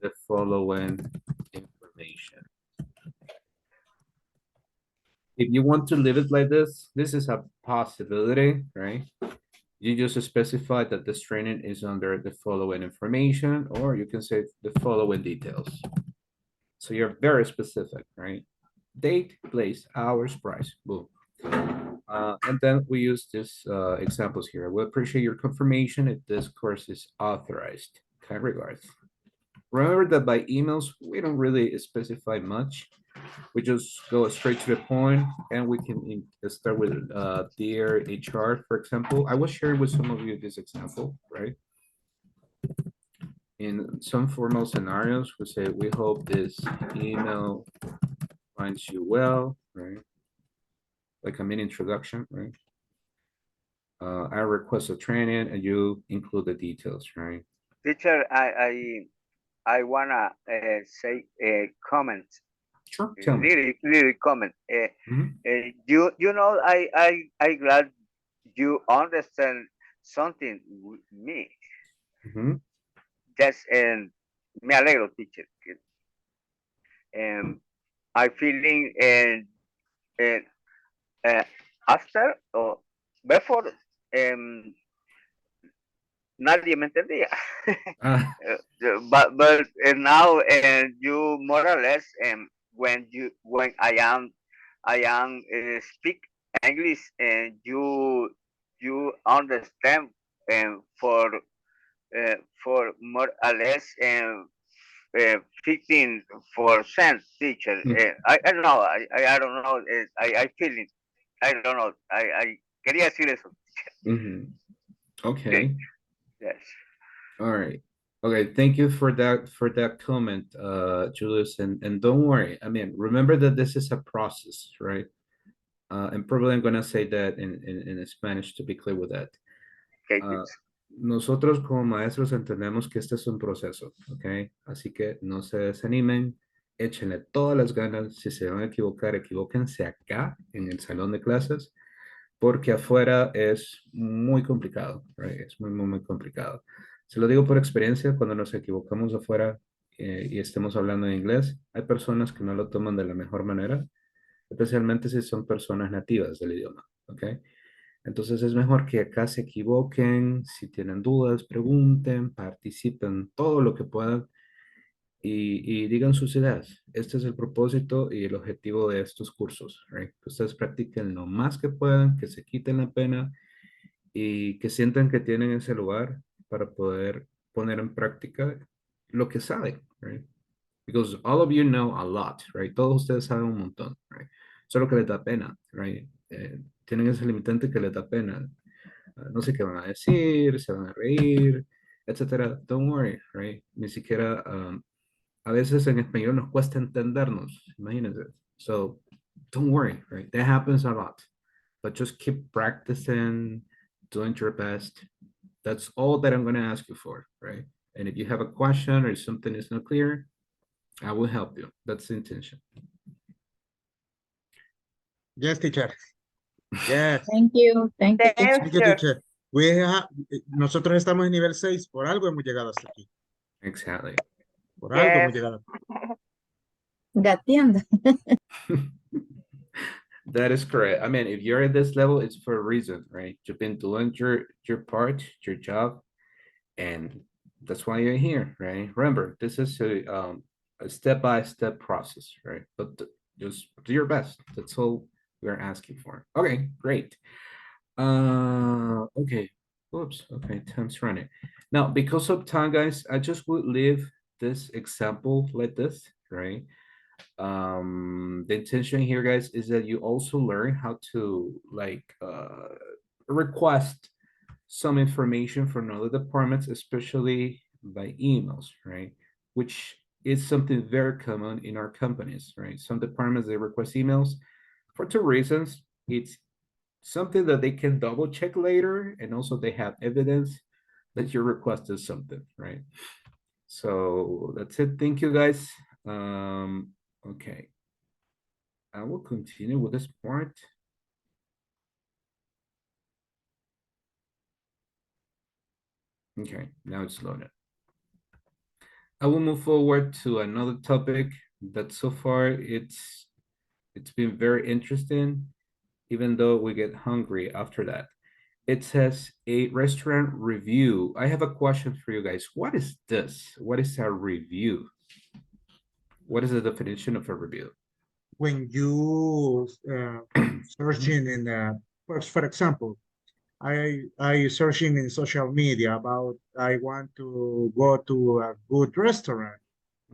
the following information. If you want to leave it like this is a possibility, right? You just specify that this training is under the following information, or you can say the following details. So you're very specific, right? Date, place, hours, price, boom. And then we use these examples here. We appreciate your confirmation if this course is authorized. Kind regards. Remember that by emails, we don't really specify much. We just go straight to the point, and we can start with dear HR, for example. I was sharing with some of you this example, right? In some formal scenarios, we say, we hope this email finds you well, right? Like a mini introduction, right? I request a training, and you include the details, right?
Teacher, I wanna say a comment.
Sure. Tell me.
Really comment.
Mhm.
You know, I glad you understand something with me.
Mhm.
Just me alegro, teacher. I feeling uh, after or before nadie me entendía.
Ah,
But now you more or less when I am speak English and you understand for more or less 15% teacher. I don't know. I don't know. I feeling. I don't know. I quería decir eso.
mhm.
Okay.
Okay.
Yes.
All right. Okay, thank you for that comment, Julius, and don't worry. I mean, remember that this is a process, right? And probably I'm gonna say that in Spanish to be clear with that.
Okay.
Nosotros como maestros entendemos que este es un proceso, ¿ok? Así que no se desanimen, échenle todas las ganas. Si se van a equivocar, equivóquense acá en el salón de clases, porque afuera es muy complicado, right? Es muy complicado. Se lo digo por experiencia, cuando nos equivocamos afuera y estemos hablando en inglés, hay personas que no lo toman de la mejor manera, especialmente si son personas nativas del idioma, ¿ok? Entonces es mejor que acá se equivoquen, si tienen dudas, pregunten, participen todo lo que puedan y digan sus ideas. Este es el propósito y el objetivo de estos cursos, right? Que ustedes practiquen lo más que puedan, que se quiten la pena y que sientan que tienen ese lugar para poder poner en práctica lo que saben, right? Because all of you know a lot, right? Todos ustedes saben un montón, right? Solo que les da pena, right? Tienen ese limitante que les da pena. No sé qué van a decir, se van a reír, etcétera. Don't worry, right? Ni siquiera, a veces en español nos cuesta entendernos, imagínense. So, don't worry, right? That happens a lot. But just keep practicing, doing your best. That's all that I'm going to ask you for, right? And if you have a question or something is not clear, I will help you. That's the intention.
Yes, teacher. Yes.
Thank you. Thank you.
Thanks,
Thank you,
teacher.
teacher. Nosotros estamos en nivel 6, por algo hemos llegado hasta aquí.
Exactly.
Por algo hemos
Yes.
llegado.
Gateando.
That is correct. I mean, if you're at this level, it's for a reason, right? You've been doing your part, your job, and that's why you're here, right? Remember, this is a step-by-step process, right? But just do your best. That's all we're asking for. Okay, great. Okay. Oops. Okay, time's running. Now, because of time, guys, I just would leave this example like this, right? The intention here, guys, is that you also learn how to like request some information from other departments, especially by emails, right? Which is something very common in our companies, right? Some departments they request emails for two reasons. It's something that they can double check later, and also they have evidence that you requested something, right? So that's it. Thank you, guys. Okay. I will continue with this part. Okay, now it's loaded. I will move forward to another topic that so far it's been very interesting, even though we get hungry after that. It says a restaurant review. I have a question for you guys. What is this? What is a review? What is the definition of a review?
When you searching in, for example, I searching in social media about I want to go to a good restaurant.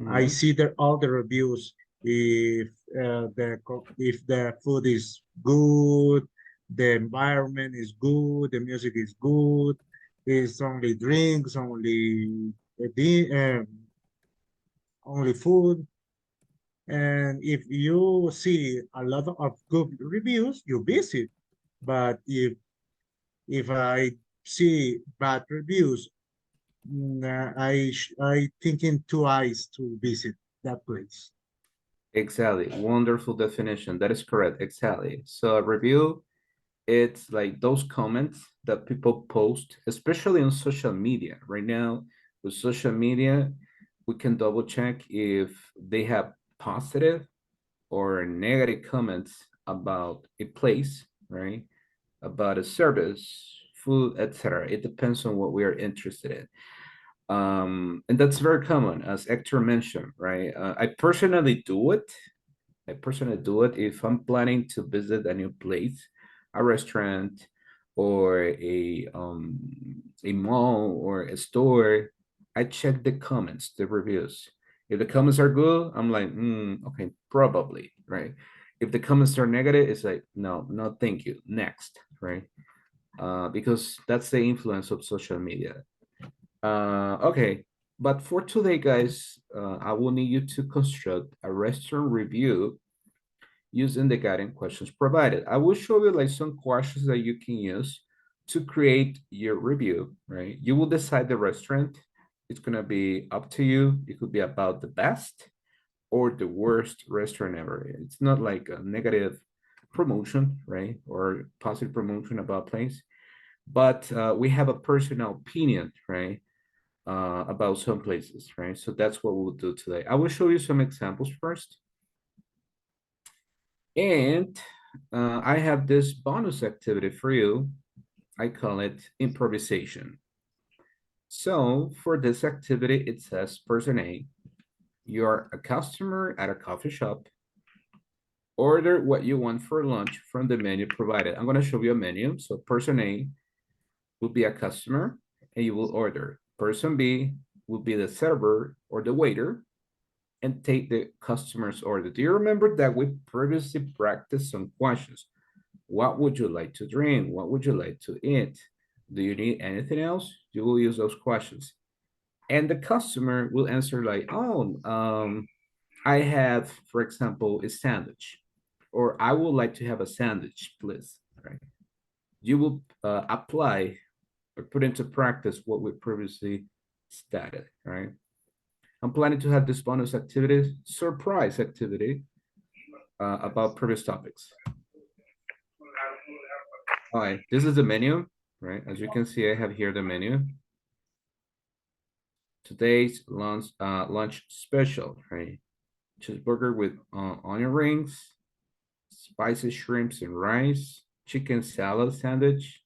I see all the reviews. If if the food is good, the environment is good, the music is good. It's only drinks, only food. And if you see a lot of good reviews, you visit. But if I see bad reviews, I thinking twice to visit that place.
Exactly. Wonderful definition. That is correct. Exactly. So a review, it's like those comments that people post, especially on social media. Right now, with social media, we can double check if they have positive or negative comments about a place, right? About a service, food, etc. It depends on what we are interested in. And that's very common, as Hector mentioned, right? I personally do it. If I'm planning to visit a new place, a restaurant, or a mall or a store. I check the comments, the reviews. If the comments are good, I'm like, okay, probably, right? If the comments are negative, it's like, no, no, thank you. Next, right? Because that's the influence of social media. Okay, but for today, guys, I will need you to construct a restaurant review using the guiding questions provided. I will show you like some questions that you can use to create your review, right? You will decide the restaurant. It's gonna be up to you. It could be about the best or the worst restaurant ever. It's not like a negative promotion, right? Or positive promotion about place, but we have a personal opinion, right? About some places, right? So that's what we'll do today. I will show you some examples first. And I have this bonus activity for you. I call it improvisation. So for this activity, it says person A, you're a customer at a coffee shop. Order what you want for lunch from the menu provided. I'm going to show you a menu. So person A will be a customer and you will order. Person B will be the server or the waiter and take the customer's order. Do you remember that we previously practiced some questions? What would you like to drink? What would you like to eat? Do you need anything else? You will use those questions. And the customer will answer like, oh, I have, for example, a sandwich, or I would like to have a sandwich, please, right? You will apply or put into practice what we previously stated, right? I'm planning to have this bonus activity, surprise activity, about previous topics. All right, this is the menu. right? As you can see, I have here the menu. Today's lunch special, right? Cheeseburger with onion rings, spicy shrimps and rice, chicken salad sandwich,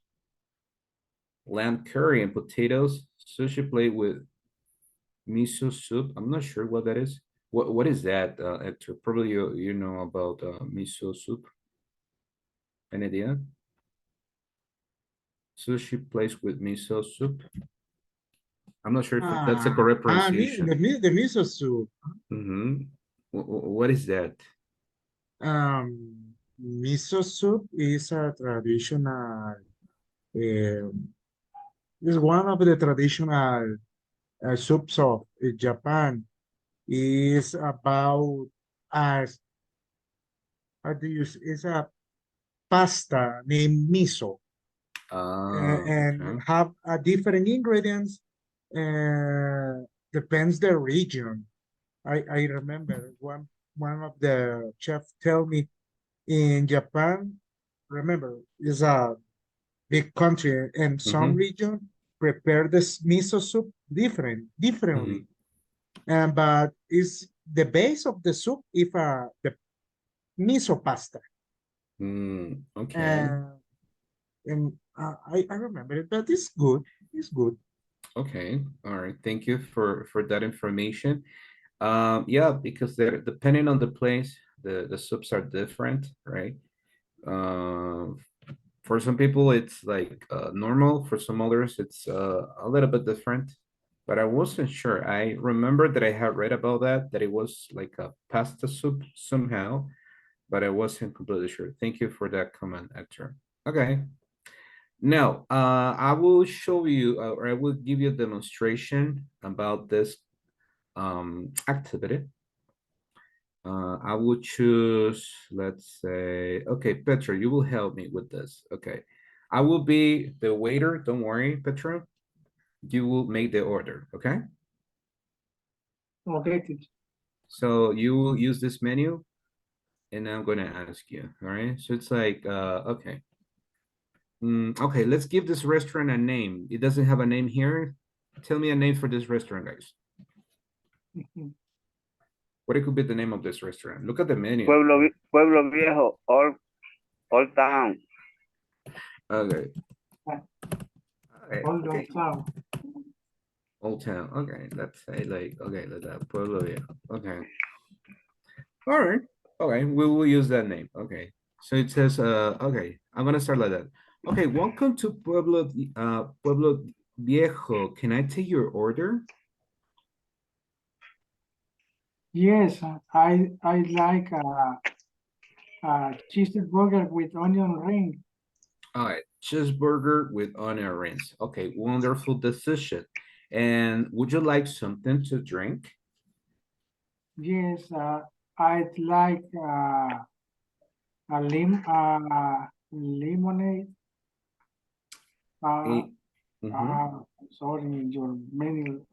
lamb curry and potatoes, sushi plate with miso soup. I'm not sure what that is. What is that, Hector? Probably you know about miso soup. Any idea? Sushi place with miso soup. I'm not sure if that's the correct pronunciation.
The miso soup.
Mm-hmm. What is that?
Miso soup is a traditional, is one of the traditional soups of Japan. Is about as how do you it's a pasta named miso and
Okay.
have different ingredients. Depends the region. I remember one of the chef tell me in Japan. Remember, is a big country, and some
Mm-hmm.
region prepare this miso soup differently. And but is the base of the soup if the miso pasta.
Okay.
And I remember it, but it's good. It's good.
Okay. All right. Thank you for that information. Yeah, because they're depending on the place, the soups are different, right? Uh, for some people, it's like normal. For some others, it's a little bit different. But I wasn't sure. I remember that I had read about that it was like a pasta soup somehow, but I wasn't completely sure. Thank you for that comment, Hector. Okay. Now, I will show you, or I will give you a demonstration about this activity. I will choose, let's say, okay, Petra, you will help me with this. Okay. I will be the waiter. Don't worry, Petra. You will make the order, okay?
Okay, teacher.
So you will use this menu and I'm gonna ask you, all right? So it's like, okay. Okay, let's give this restaurant a name. It doesn't have a name here. Tell me a name for this restaurant, guys. What it could be the name of this restaurant? Look at the menu.
Pueblo Viejo, Old Town.
Okay.
Old
Okay.
Town.
Old Town. Okay, let's say like, okay, like that. Pueblo Viejo. Okay. All right. Okay, we will use that name. Okay. So it says, okay, I'm gonna start like that. Okay, welcome to Pueblo Viejo. Can I take your order?
Yes, I like a cheeseburger with onion ring.
All right, cheeseburger with onion rings. Okay, wonderful decision. And would you like something to drink?
Yes, I'd like a lemonade. Sorry, your menu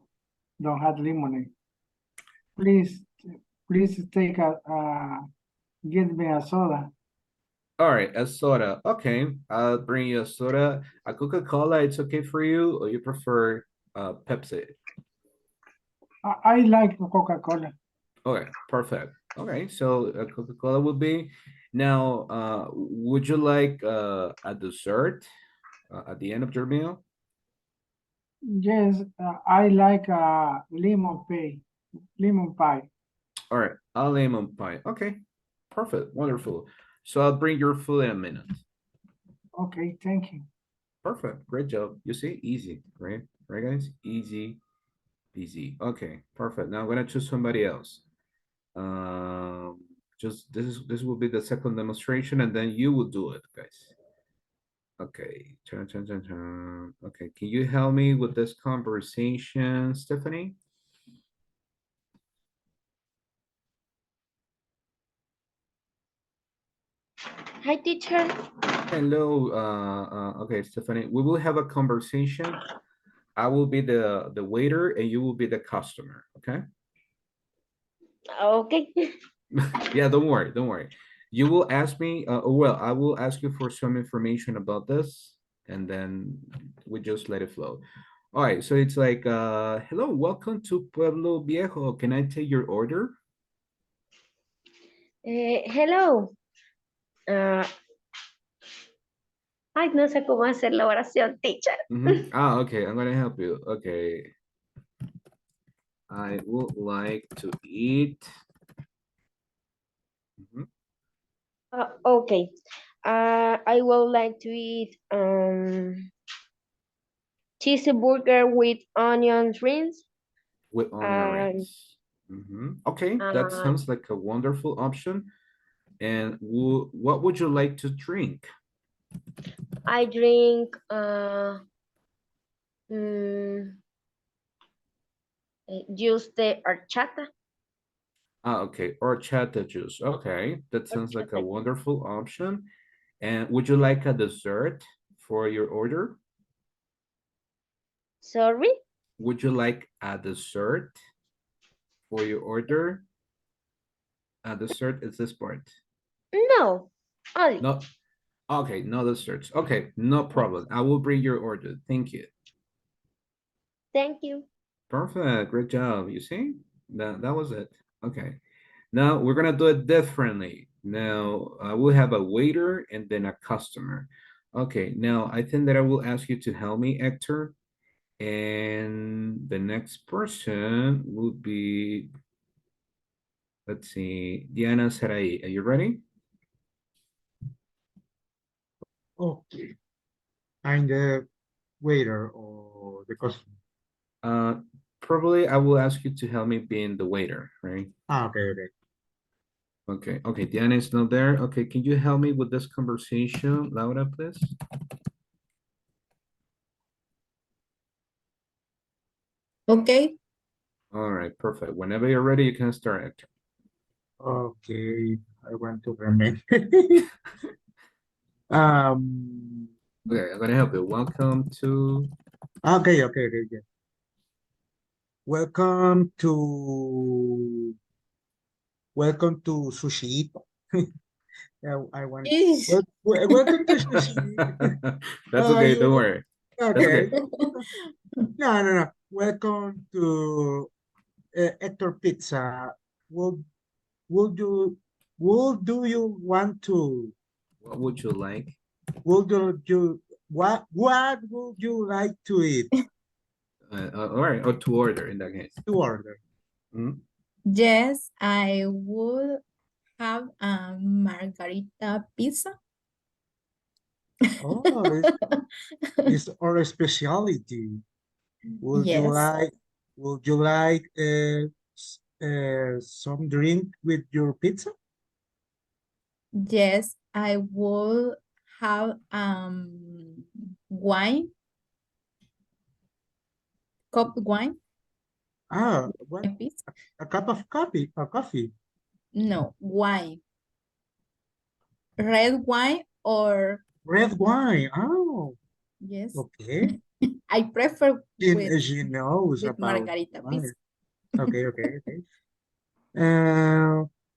don't have lemonade. Please take give me a soda.
All right, a soda. Okay, I'll bring you a soda. A Coca-Cola, it's okay for you, or you prefer Pepsi?
I like Coca-Cola.
Okay, perfect. Okay, so a Coca-Cola would be. Now, would you like a dessert at the end of your meal?
Yes, I like lemon pie.
All right, a lemon pie. Okay, perfect, wonderful. So I'll bring your food in a minute.
Okay, thank you.
Perfect, great job. You see, easy, right? Right, guys? Easy, easy. Okay, perfect. Now I'm gonna choose somebody else. Just this will be the second demonstration, and then you will do it, guys. Okay, Okay, can you help me with this conversation, Stephanie?
Hi, teacher.
Hello, okay, Stephanie, we will have a conversation. I will be the waiter and you will be the customer, okay?
Okay.
Yeah, don't worry. You will ask me, well, I will ask you for some information about this, and then we just let it flow. All right, so it's like, hello, welcome to Pueblo Viejo. Can I take your order?
Hello. Ay, no sé cómo hacer la oración, teacher.
Ah, okay, I'm gonna help you. Okay. I would like to eat.
Okay. I would like to eat cheeseburger with onion rings.
With onion rings. Okay, that sounds like a wonderful option. And what would you like to drink?
I drink juice de horchata.
Ah, okay, horchata juice. Okay, that sounds like a wonderful option. And would you like a dessert for your order?
Sorry?
Would you like a dessert for your order? A dessert is this part.
No. Only.
No. Okay, no desserts. Okay, no problem. I will bring your order. Thank you.
Thank you.
Perfect. Great job. You see? That was it. Okay. Now we're gonna do it differently. Now we'll have a waiter and then a customer. Okay, now I think that I will ask you to help me, Hector. And the next person will be, let's see, Diana Sarai. Are you ready?
Okay. I'm the waiter or the customer.
Probably I will ask you to help me being the waiter, right?
Okay, okay.
Okay, Diana is not there. Okay, can you help me with this conversation, Laura, please?
Okay.
All right, perfect. Whenever you're ready, you can start it.
Okay, I want to remember.
Okay, I'm gonna help you. Welcome to.
Okay, yeah. Welcome to Sushi. Yeah, I want. Welcome to Sushi.
That's okay. Don't worry. That's
Okay.
okay.
No. Welcome to Hector Pizza. Would would you would do you want to?
What would you like?
Would you what would you like to eat?
All right, or to order in that case.
To order.
Yes, I would have a margarita pizza.
Oh, it's our specialty. Would you
Yes.
like some drink with your pizza?
Yes, I would have wine, cup wine.
What? A cup of coffee.
No, wine. Red wine or
Red wine. Oh,
yes.
okay.
I prefer with,
She knows
with
about
margarita
wine.
pizza.
Okay.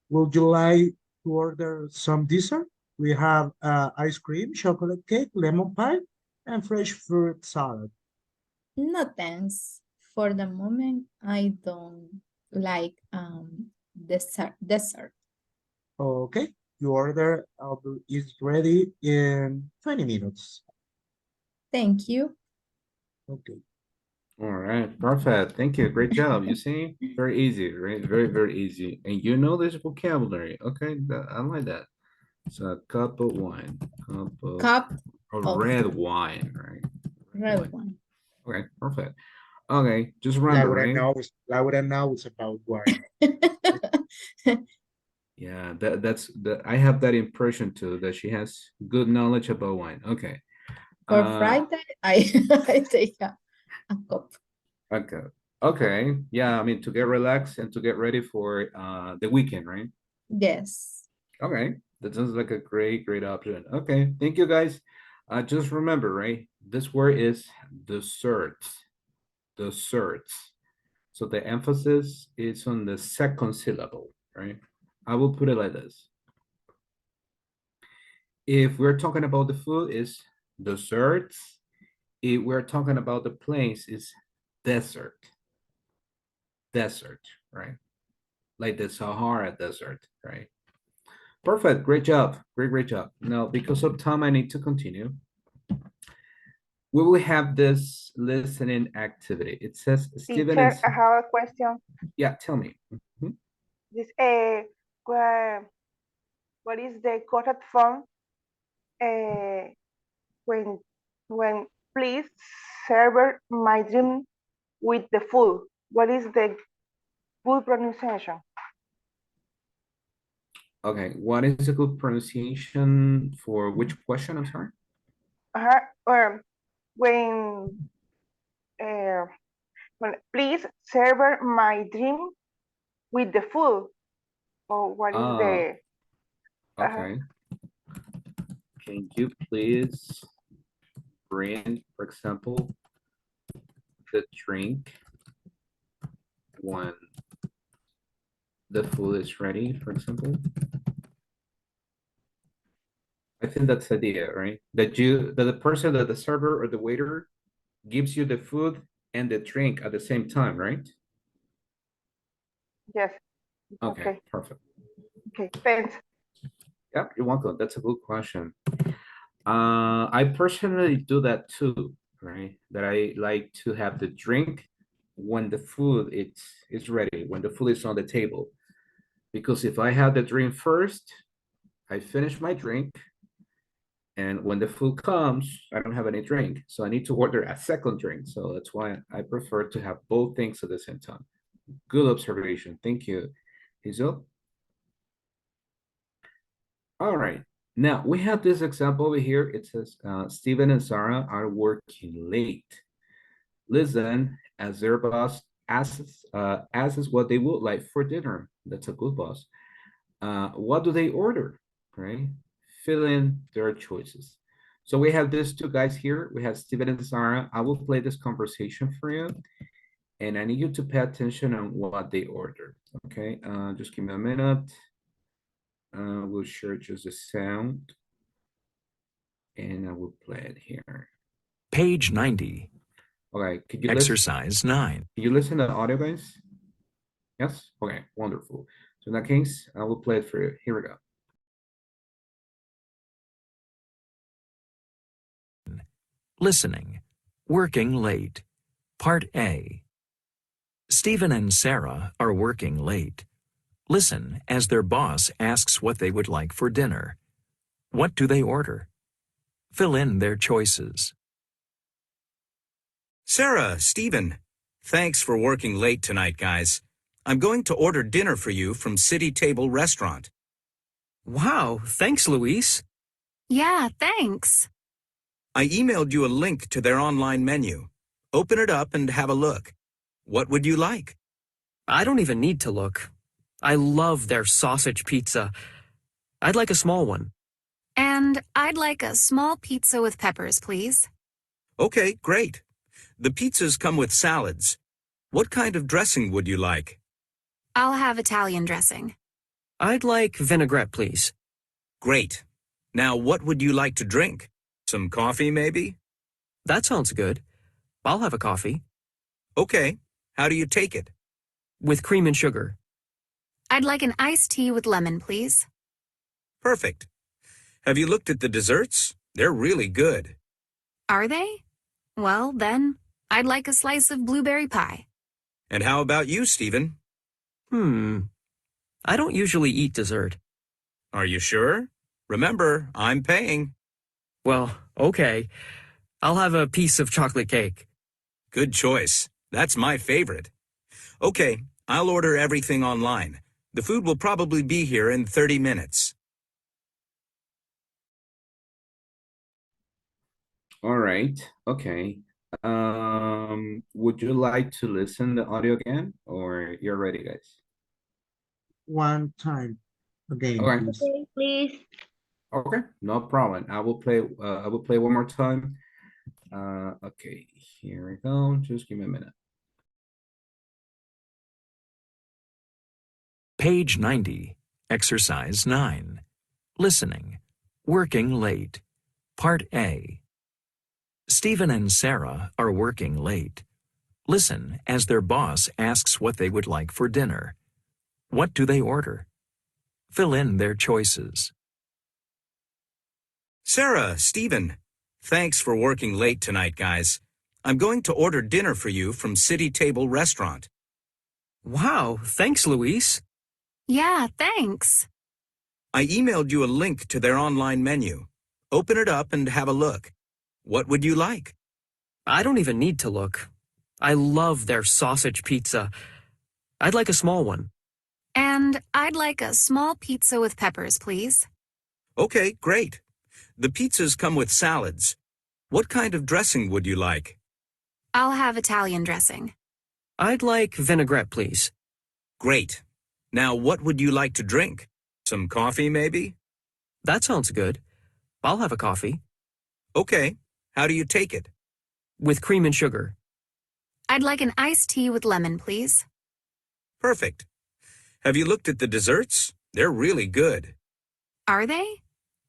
Would you like to order some dessert? We have ice cream, chocolate cake, lemon pie, and fresh fruit salad.
No thanks. For the moment, I don't like dessert.
Okay, your order is ready in 20 minutes.
Thank you.
Okay.
All right, perfect. Thank you. Great job. You see, very easy, right? Very easy. And you know this vocabulary. Okay, I like that. So a cup of wine,
Cup
of
of
red wine, right?
red wine.
Okay, perfect. Okay, just remember, right?
Laura knows about wine.
Yeah, that's I have that impression too, that she has good knowledge about wine. Okay.
For Friday, I take a cup.
Okay. Okay. Yeah, I mean to get relaxed and to get ready for the weekend, right?
Yes.
Okay. That sounds like a great option. Okay, thank you guys. Just remember, right? This word is desserts. Desserts. So the emphasis is on the second syllable, right? I will put it like this. If we're talking about the food, is desserts. If we're talking about the place, is desert. Desert, right? Like the Sahara Desert, right? Perfect. Great job. Great job. Now, because of time, I need to continue. We will have this listening activity. It says Stephen
Teacher,
and
I have a question.
yeah, tell me. Mhm.
This what is the correct form when please serve my dream with the food? What is the good pronunciation?
Okay, what is a good pronunciation for which question? I'm sorry.
When please serve my dream with the food. Or what is the
Okay. Can you please bring, for example, the drink when the food is ready, for example? I think that's the idea, right? That the person, that the server or the waiter gives you the food and the drink at the same time, right?
yes.
Okay, perfect.
Okay, thanks.
Yep, you're welcome. That's a good question. I personally do that too, right? That I like to have the drink when the food it's ready, when the food is on the table. Because if I have the drink first, I finish my drink, and when the food comes, I don't have any drink. So I need to order a second drink. So that's why I prefer to have both things at the same time. Good observation. Thank you, Hazel. All right. Now we have this example over here. It says Stephen and Sarah are working late. Listen as their boss asks what they would like for dinner. That's a good boss. What do they order? Right? Fill in their choices. So we have these two guys here. We have Stephen and Sarah. I will play this conversation for you, and I need you to pay attention on what they ordered. Okay, just give me a minute. We'll share just the sound, and I will play it here.
Page 90.
Okay, could you
Exercise 9.
Can you listen to the audio, guys? Yes? Okay, wonderful. So in that case, I will play it for you. Here we go.
Listening. Working late. Part A. Stephen and Sarah are working late. Listen as their boss asks what they would like for dinner. What do they order? Fill in their choices.
Sarah, Stephen, thanks for working late tonight, guys. I'm going to order dinner for you from City Table Restaurant.
Wow, thanks, Luis.
Yeah, thanks.
I emailed you a link to their online menu. Open it up and have a look. What would you like?
I don't even need to look. I love their sausage pizza. I'd like a small one.
And I'd like a small pizza with peppers, please.
Okay, great. The pizzas come with salads. What kind of dressing would you like?
I'll have Italian dressing.
I'd like vinaigrette, please.
Great. Now, what would you like to drink? Some coffee, maybe?
That sounds good. I'll have a coffee.
Okay. How do you take it?
With cream and sugar.
I'd like an iced tea with lemon, please.
Perfect. Have you looked at the desserts? They're really good.
Are they? Well, then, I'd like a slice of blueberry pie.
And how about you, Stephen?
I don't usually eat dessert.
Are you sure? Remember, I'm paying.
Well, okay. I'll have a piece of chocolate cake.
Good choice. That's my favorite. Okay, I'll order everything online. The food will probably be here in 30 minutes.
All right. Okay. Would you like to listen the audio again, or you're ready, guys?
One time again,
Okay.
please.
Okay, please.
Okay, no problem. I will play. I will play one more time. Okay, here we go. Just give me a minute.
Page 90. Exercise 9. Listening. Working late. Part A. Stephen and Sarah are working late. Listen as their boss asks what they would like for dinner. What do they order? Fill in their choices.
Sarah, Stephen, thanks for working late tonight, guys. I'm going to order dinner for you from City Table Restaurant.
Wow, thanks, Luis.
Yeah, thanks.
I emailed you a link to their online menu. Open it up and have a look. What would you like?
I don't even need to look. I love their sausage pizza. I'd like a small one.
And I'd like a small pizza with peppers, please.
Okay, great. The pizzas come with salads. What kind of dressing would you like?
I'll have Italian dressing.
I'd like vinaigrette, please.
Great. Now, what would you like to drink? Some coffee, maybe?
That sounds good. I'll have a coffee.
Okay. How do you take it?
With cream and sugar.
I'd like an iced tea with lemon, please.
Perfect. Have you looked at the desserts? They're really good.
Are they?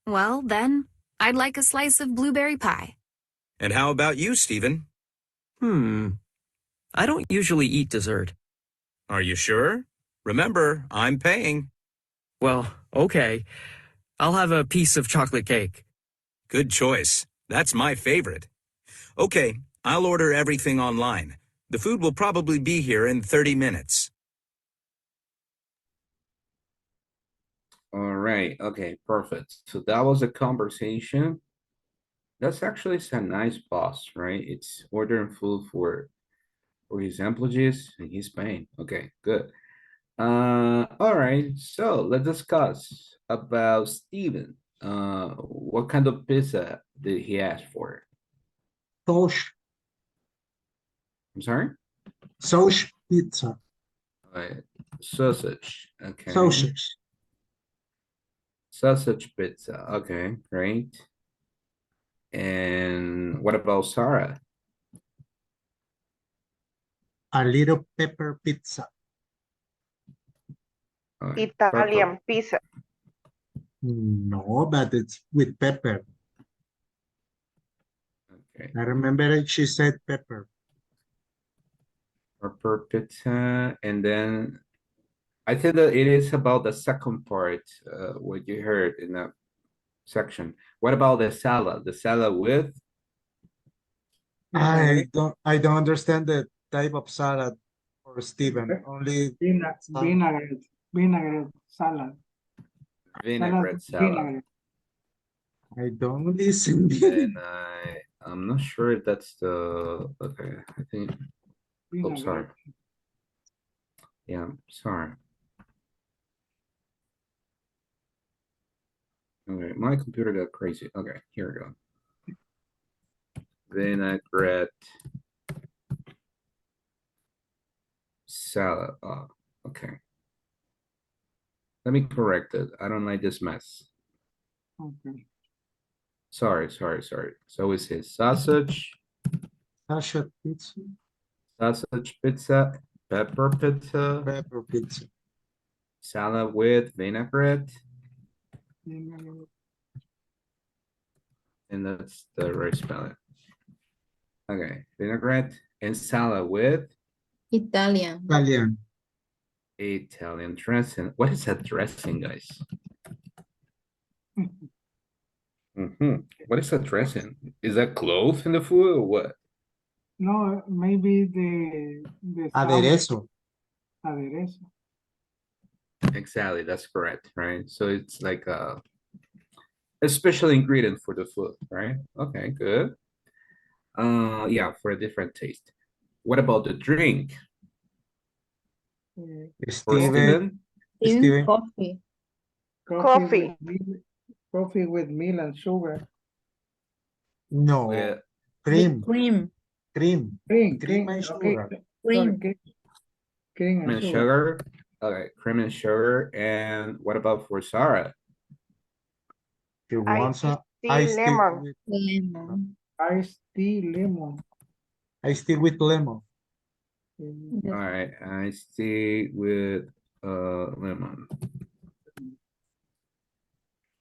Well, then, I'd like a slice of blueberry pie.
And how about you, Stephen?
I don't usually eat dessert.
Are you sure? Remember, I'm paying.
Well, okay. I'll have a piece of chocolate cake.
Good choice. That's my favorite. Okay, I'll order everything online. The food will probably be here in 30 minutes.
All right. Okay, perfect. So that was a conversation. That's actually a nice boss, right? It's ordering food for his employees and he's paying. Okay, good. All right. So let's discuss about Steven. What kind of pizza did he ask for?
Sausage,
I'm sorry?
sausage pizza,
Sausage. Okay.
sausage,
Sausage pizza. Okay, great. And what about Sarah?
a little pepper pizza.
Italian pizza.
No, but it's with pepper.
Okay.
I remember she said pepper.
Pepper pizza. And then I think that it is about the second part, what you heard in that section. What about the salad? The salad with?
I don't understand the type of salad for Stephen. Only
Vinaigrette salad.
Vinaigrette salad.
Vinaigrette.
I don't listen.
And I'm not sure if that's the, okay, I think, oh, sorry. Yeah, sorry. Okay, my computer got crazy. Okay, here we go. Vinaigrette salad. Oh, okay. Let me correct it. I don't like this mess.
Okay.
Sorry. So it says sausage
pizza,
sausage pizza, pepper pizza, salad with vinaigrette,
Vinaigrette.
and that's the right spelling. Okay, vinaigrette and salad with
Italian.
Italian dressing. What is that dressing, guys? What is that dressing? Is that clove in the food or what?
No, maybe the
aderezo.
Aderezo.
Exactly, that's correct, right? So it's like a special ingredient for the food, right? Okay, good. Yeah, for a different taste. What about the drink? For Steven?
Steven.
Coffee.
Coffee.
Coffee with milk and sugar.
No,
With
cream.
Cream.
Cream and
Okay.
sugar.
Cream.
cream
Cream
and sugar. Okay, cream and sugar. And what about for Sarah?
She wants a
iced tea lemon.
Lemon.
Iced tea lemon.
Iced tea with lemon.
All right, iced tea with lemon.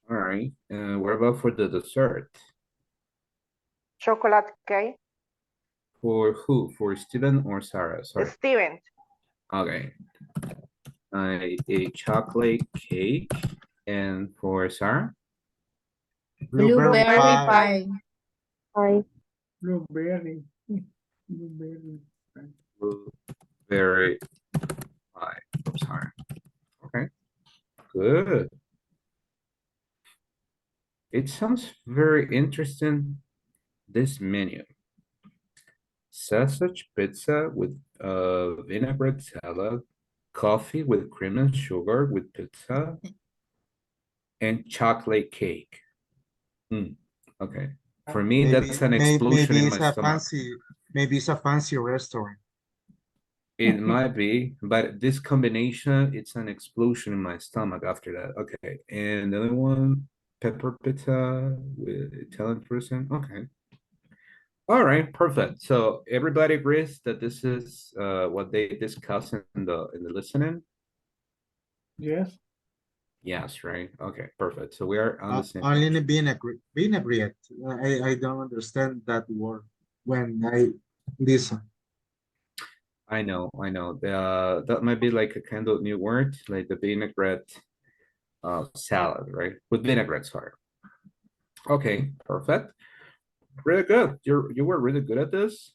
All right, what about for the dessert?
chocolate cake.
For who? For Steven or Sarah? Sorry.
Steven.
Okay. A chocolate cake. And for Sarah?
Blueberry pie.
Blueberry. Blueberry.
Blueberry pie. I'm sorry. Okay. Good. It sounds very interesting, this menu. Sausage pizza with vinaigrette salad, coffee with cream and sugar with pizza, and chocolate cake. Okay. For me, that's an explosion in my stomach.
Maybe it's a fancy restaurant.
It might be, but this combination, it's an explosion in my stomach after that. Okay. And the other one, pepper pizza with Italian person. Okay. All right, perfect. So everybody agrees that this is what they discuss in the listening?
Yes.
Yes, right. Okay, perfect. So we are on the same
Only
page.
in vinaigrette. I don't understand that word when I listen.
I know. That might be like a kind of new word, like the vinaigrette salad, right? With vinaigrette, sorry. Okay, perfect. Really good. You were really good at this.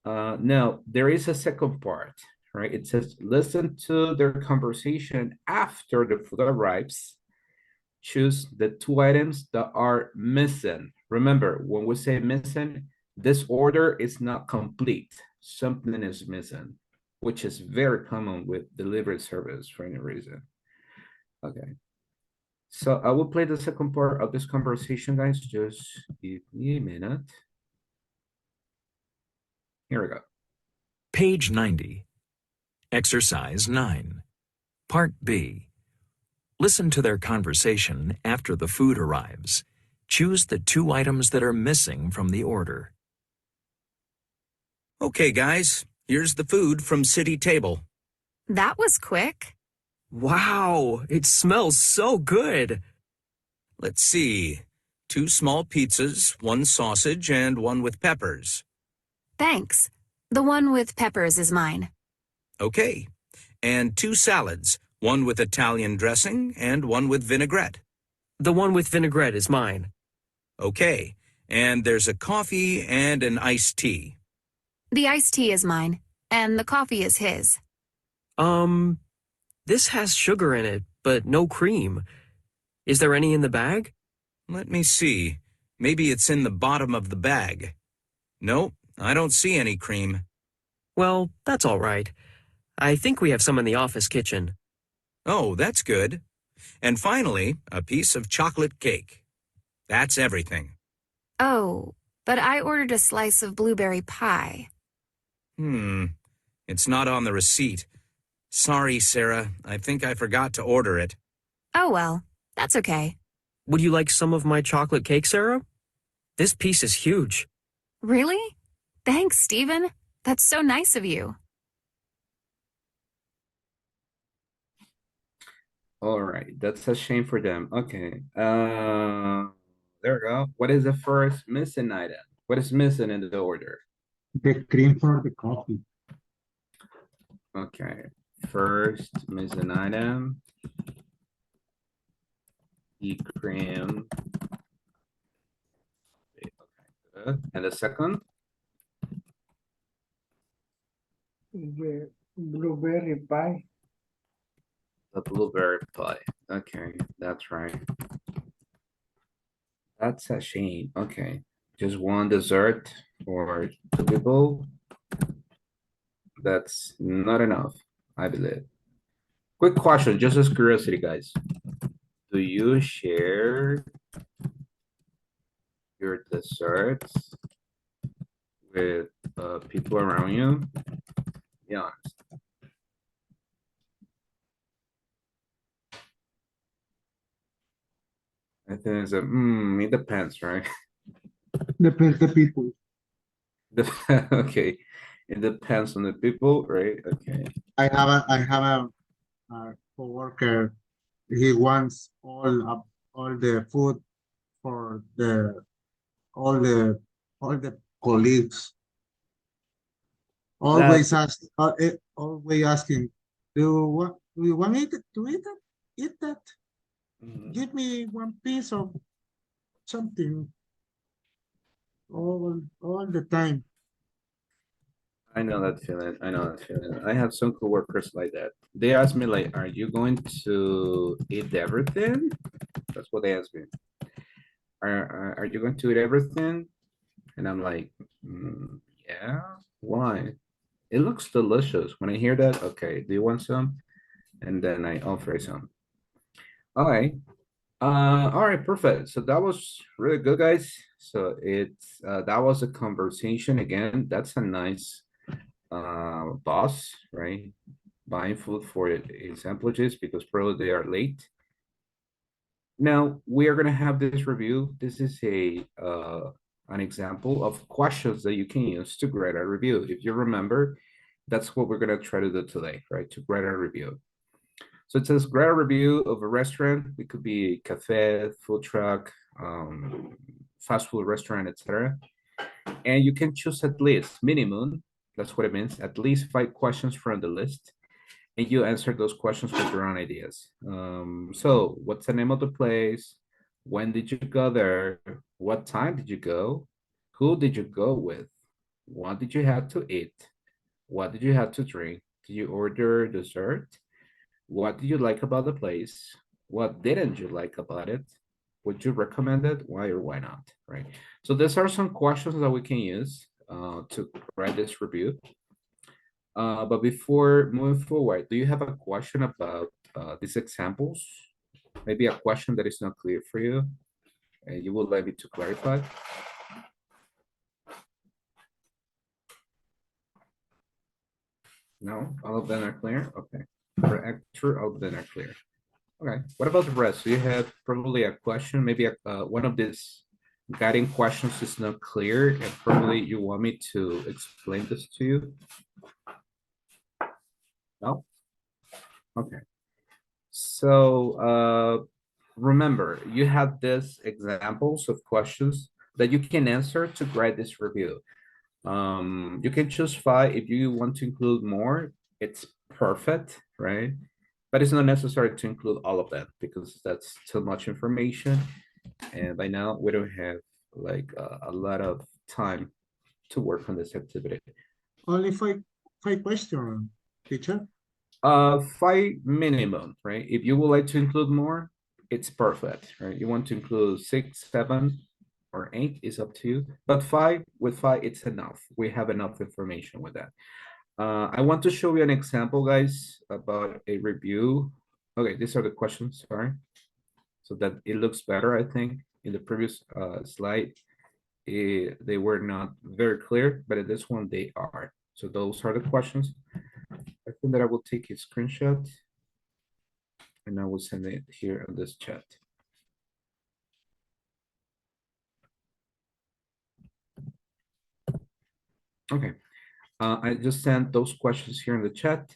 Now there is a second part, right? It says listen to their conversation after the food arrives. Choose the 2 items that are missing. Remember, when we say missing, this order is not complete. Something is missing, which is very common with delivery service for any reason. Okay. So I will play the second part of this conversation, guys. Just give me a minute. Here we go.
Page 90. Exercise 9. Part B. Listen to their conversation after the food arrives. Choose the 2 items that are missing from the order.
Okay, guys, here's the food from City Table.
That was quick.
Wow, it smells so good.
Let's see. 2 small pizzas, 1 sausage, and 1 with peppers.
Thanks. The one with peppers is mine.
Okay. And 2 salads, 1 with Italian dressing and 1 with vinaigrette.
The one with vinaigrette is mine.
Okay. And there's a coffee and an iced tea.
The iced tea is mine, and the coffee is his.
This has sugar in it, but no cream. Is there any in the bag?
Let me see. Maybe it's in the bottom of the bag. No, I don't see any cream.
Well, that's all right. I think we have some in the office kitchen.
Oh, that's good. And finally, a piece of chocolate cake. That's everything.
Oh, but I ordered a slice of blueberry pie.
It's not on the receipt. Sorry, Sarah. I think I forgot to order it.
Oh well, that's okay.
Would you like some of my chocolate cake, Sarah? This piece is huge.
Really? Thanks, Stephen. That's so nice of you.
All right, that's a shame for them. Okay. There we go. What is the first missing item? What is missing in the order?
The cream for the coffee.
Okay. First missing item. The cream. Okay, good. And the second?
The blueberry pie.
The blueberry pie. Okay, that's right. That's a shame. Okay. Just one dessert for 2 people. That's not enough, I believe. Quick question, just as curiosity, guys. Do you share your desserts with people around you? Be honest. I think it's it depends, right?
Depends the people.
Okay, it depends on the people, right? Okay.
I have a coworker. He wants all the food for all the all the colleagues
That's
always asking, do you want it to eat that? Eat that? Give me one piece of something all the time.
I know that feeling. I know that feeling. I have some coworkers like that. They ask me like, "Are you going to eat everything?" That's what they ask me. Are you going to eat everything? And I'm like, yeah. Why? It looks delicious. When I hear that, okay, do you want some? And then I offer some. All right. All right, perfect. So that was really good, guys. So it's that was a conversation again. That's a nice boss, right? Buying food for assemblages because probably they are late. Now we are gonna have this review. This is a an example of questions that you can use to grade a review. If you remember, that's what we're gonna try to do today, right? To grade a review. So it says grade a review of a restaurant. It could be a cafe, food truck, fast food restaurant, etc. And you can choose at least minimum. That's what it means. At least 5 questions from the list, and you answer those questions with your own ideas. So what's the name of the place? When did you go there? What time did you go? Who did you go with? What did you have to eat? What did you have to drink? Did you order dessert? What did you like about the place? What didn't you like about it? Would you recommend it? Why or why not? Right. So these are some questions that we can use to write this review. But before moving forward, do you have a question about these examples? Maybe a question that is not clear for you, and you would like me to clarify? No, all of them are clear? Okay. For actor, all of them are clear. Okay, what about the rest? Do you have probably a question? Maybe one of these guiding questions is not clear, and probably you want me to explain this to you? No? Okay. So remember, you have these examples of questions that you can answer to grade this review. You can choose 5. If you want to include more, it's perfect, right? But it's not necessary to include all of that because that's too much information. And by now we don't have like a lot of time to work on this activity.
Only five questions, teacher.
5 minimum, right? If you would like to include more, it's perfect, right? You want to include 6, 7, or 8 is up to you. But 5, with 5, it's enough. We have enough information with that. I want to show you an example, guys, about a review. Okay, these are the questions, sorry. So that it looks better, I think. In the previous slide, they were not very clear, but in this one, they are. So those are the questions. I think that I will take a screenshot and I will send it here on this chat. Okay, I just sent those questions here in the chat.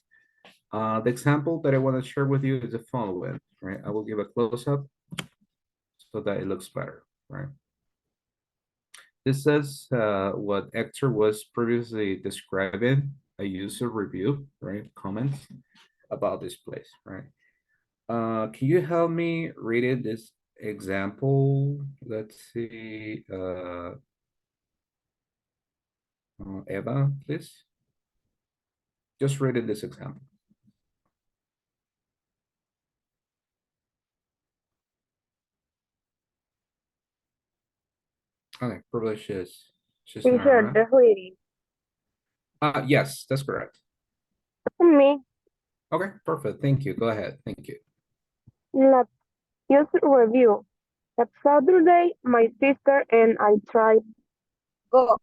The example that I want to share with you is the following, right? I will give a close-up so that it looks better, right? This is what Hector was previously describing, a user review, right? Comments about this place, right? Can you help me read this example? Let's see, Eva, please. Just read this example. Okay, probably she's not
Teacher,
around.
that's reading.
Yes, that's correct.
Me,
Okay, perfect. Thank you. Go ahead. Thank you.
let's use review. That Saturday, my sister and I tried go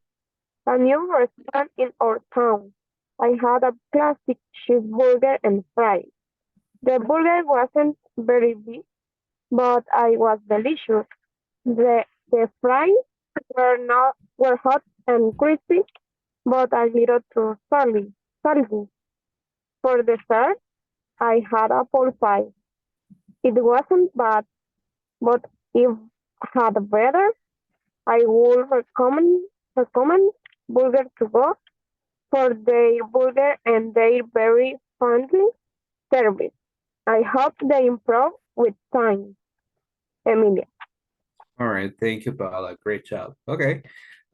a new restaurant in our town. I had a classic cheeseburger and fries. The burger wasn't very big, but I was delicious. The fries were hot and crispy, but a little too salty. For dessert, I had apple pie. It wasn't bad, but if had better, I would recommend recommend Burger to Go for their burger and their very friendly service. I hope they improve with time. Emilia.
All right, thank you, Paula. Great job. Okay,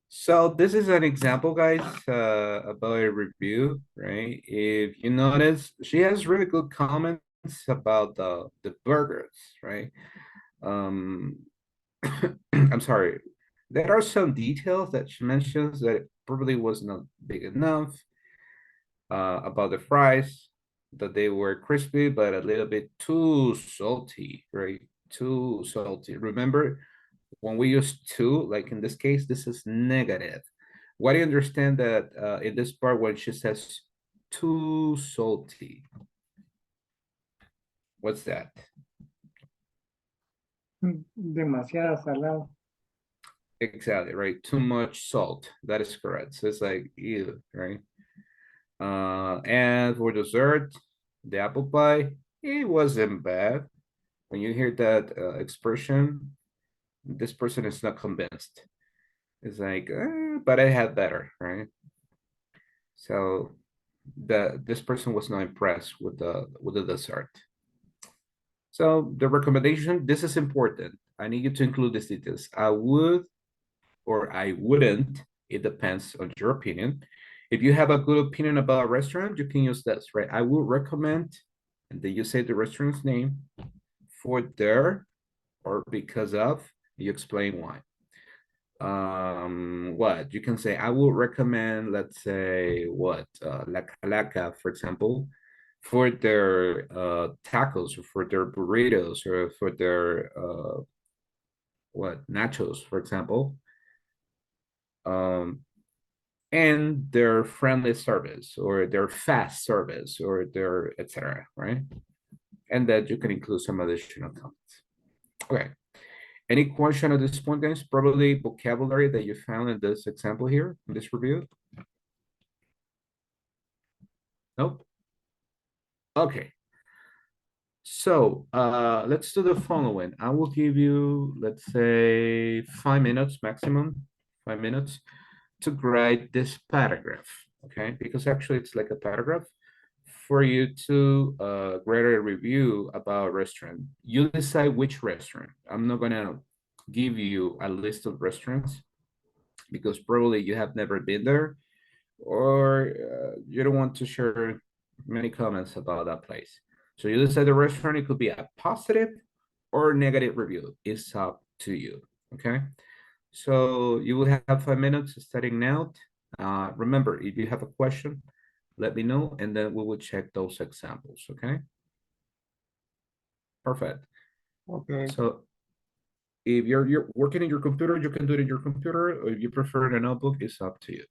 so this is an example, guys, about a review, right? If you notice, she has really good comments about the burgers, right? Um, I'm sorry. There are some details that she mentions that it probably was not big enough, about the fries, that they were crispy, but a little bit too salty, right? Too salty. Remember, when we use too, like in this case, this is negative. Why do you understand that in this part when she says too salty? What's that?
Demasiado salado.
Exactly, right? Too much salt. That is correct. So it's like, ew, right? And for dessert, the apple pie, it wasn't bad. When you hear that expression, this person is not convinced. It's like, but I had better, right? So this person was not impressed with the dessert. So the recommendation, this is important. I need you to include these details. I would or I wouldn't, it depends on your opinion. If you have a good opinion about a restaurant, you can use this, right? I would recommend, and then you say the restaurant's name for their or because of, you explain why. What you can say, I would recommend, let's say, what, La Calaca, for example, for their tacos, or for their burritos, or for their what, nachos, for example. And their friendly service, or their fast service, or their etc., right? And that you can include some additional comments. Okay. Any question at this point, guys? Probably vocabulary that you found in this example here, in this review? Nope. Okay. So let's do the following. I will give you, let's say, 5 minutes maximum, 5 minutes to write this paragraph, okay? Because actually it's like a paragraph for you to write a review about restaurant. You decide which restaurant. I'm not gonna give you a list of restaurants because probably you have never been there, or you don't want to share many comments about that place. So you decide the restaurant, it could be a positive or negative review. It's up to you, okay? So you will have 5 minutes starting now. Remember, if you have a question, let me know, and then we will check those examples, okay? Perfect.
Okay.
So if you're working in your computer, you can do it in your computer, or if you prefer in a notebook, it's up to you.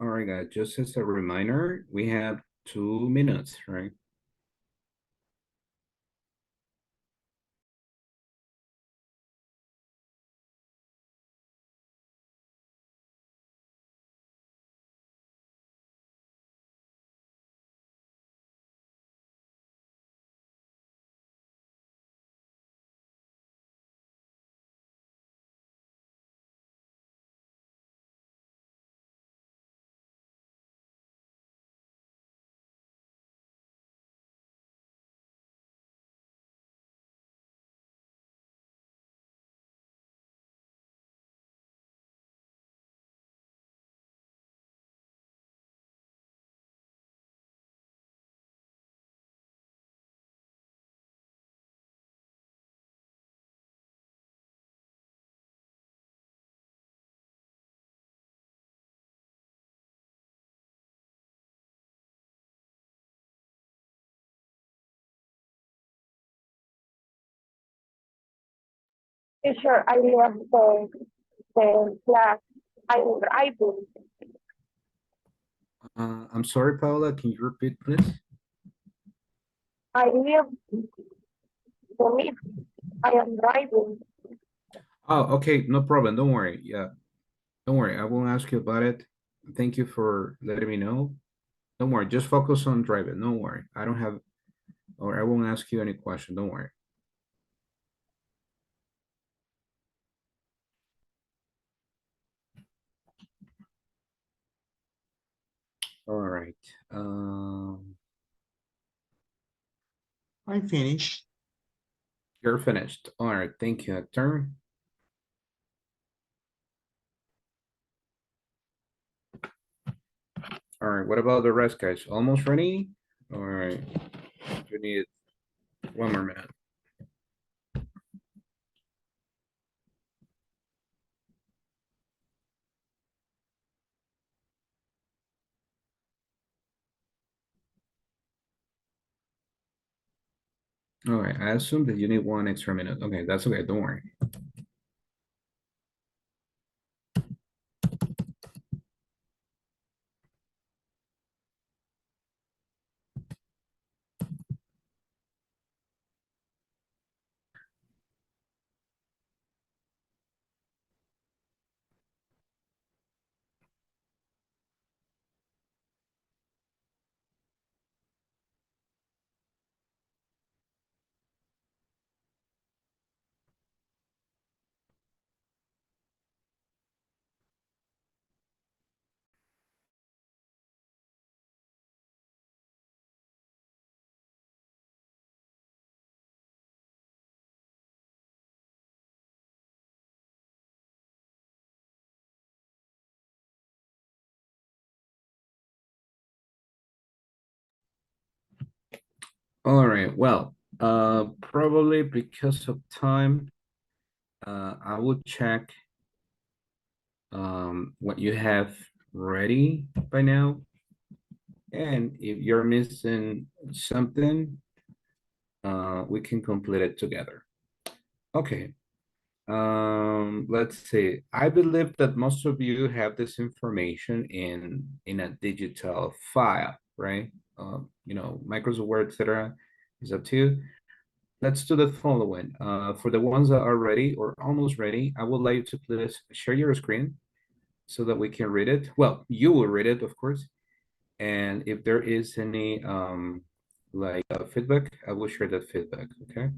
All right, guys, just as a reminder, we have 2 minutes, right?
Teacher, I left the class. I'm driving.
I'm sorry, Paula, can you repeat, please?
I left the meet. I am driving.
Oh, okay, no problem. Don't worry. Yeah, don't worry. I won't ask you about it. Thank you for letting me know. Don't worry. Just focus on driving. Don't worry. I don't have, or I won't ask you any question. Don't worry. All right.
I finished.
You're finished. All right. Thank you, Hector. All right. What about the rest, guys? Almost ready? All right. You need 1 more minute. All right. I assume that you need 1 extra minute. Okay, that's okay. Don't worry. All right. Well, probably because of time, I will check what you have ready by now. And if you're missing something, we can complete it together. Okay. Let's see. I believe that most of you have this information in a digital file, right? Microsoft Word, etc. Is up to you. Let's do the following. For the ones that are ready or almost ready, I would like you to please share your screen so that we can read it. Well, you will read it, of course. And if there is any feedback, I will share that feedback, okay?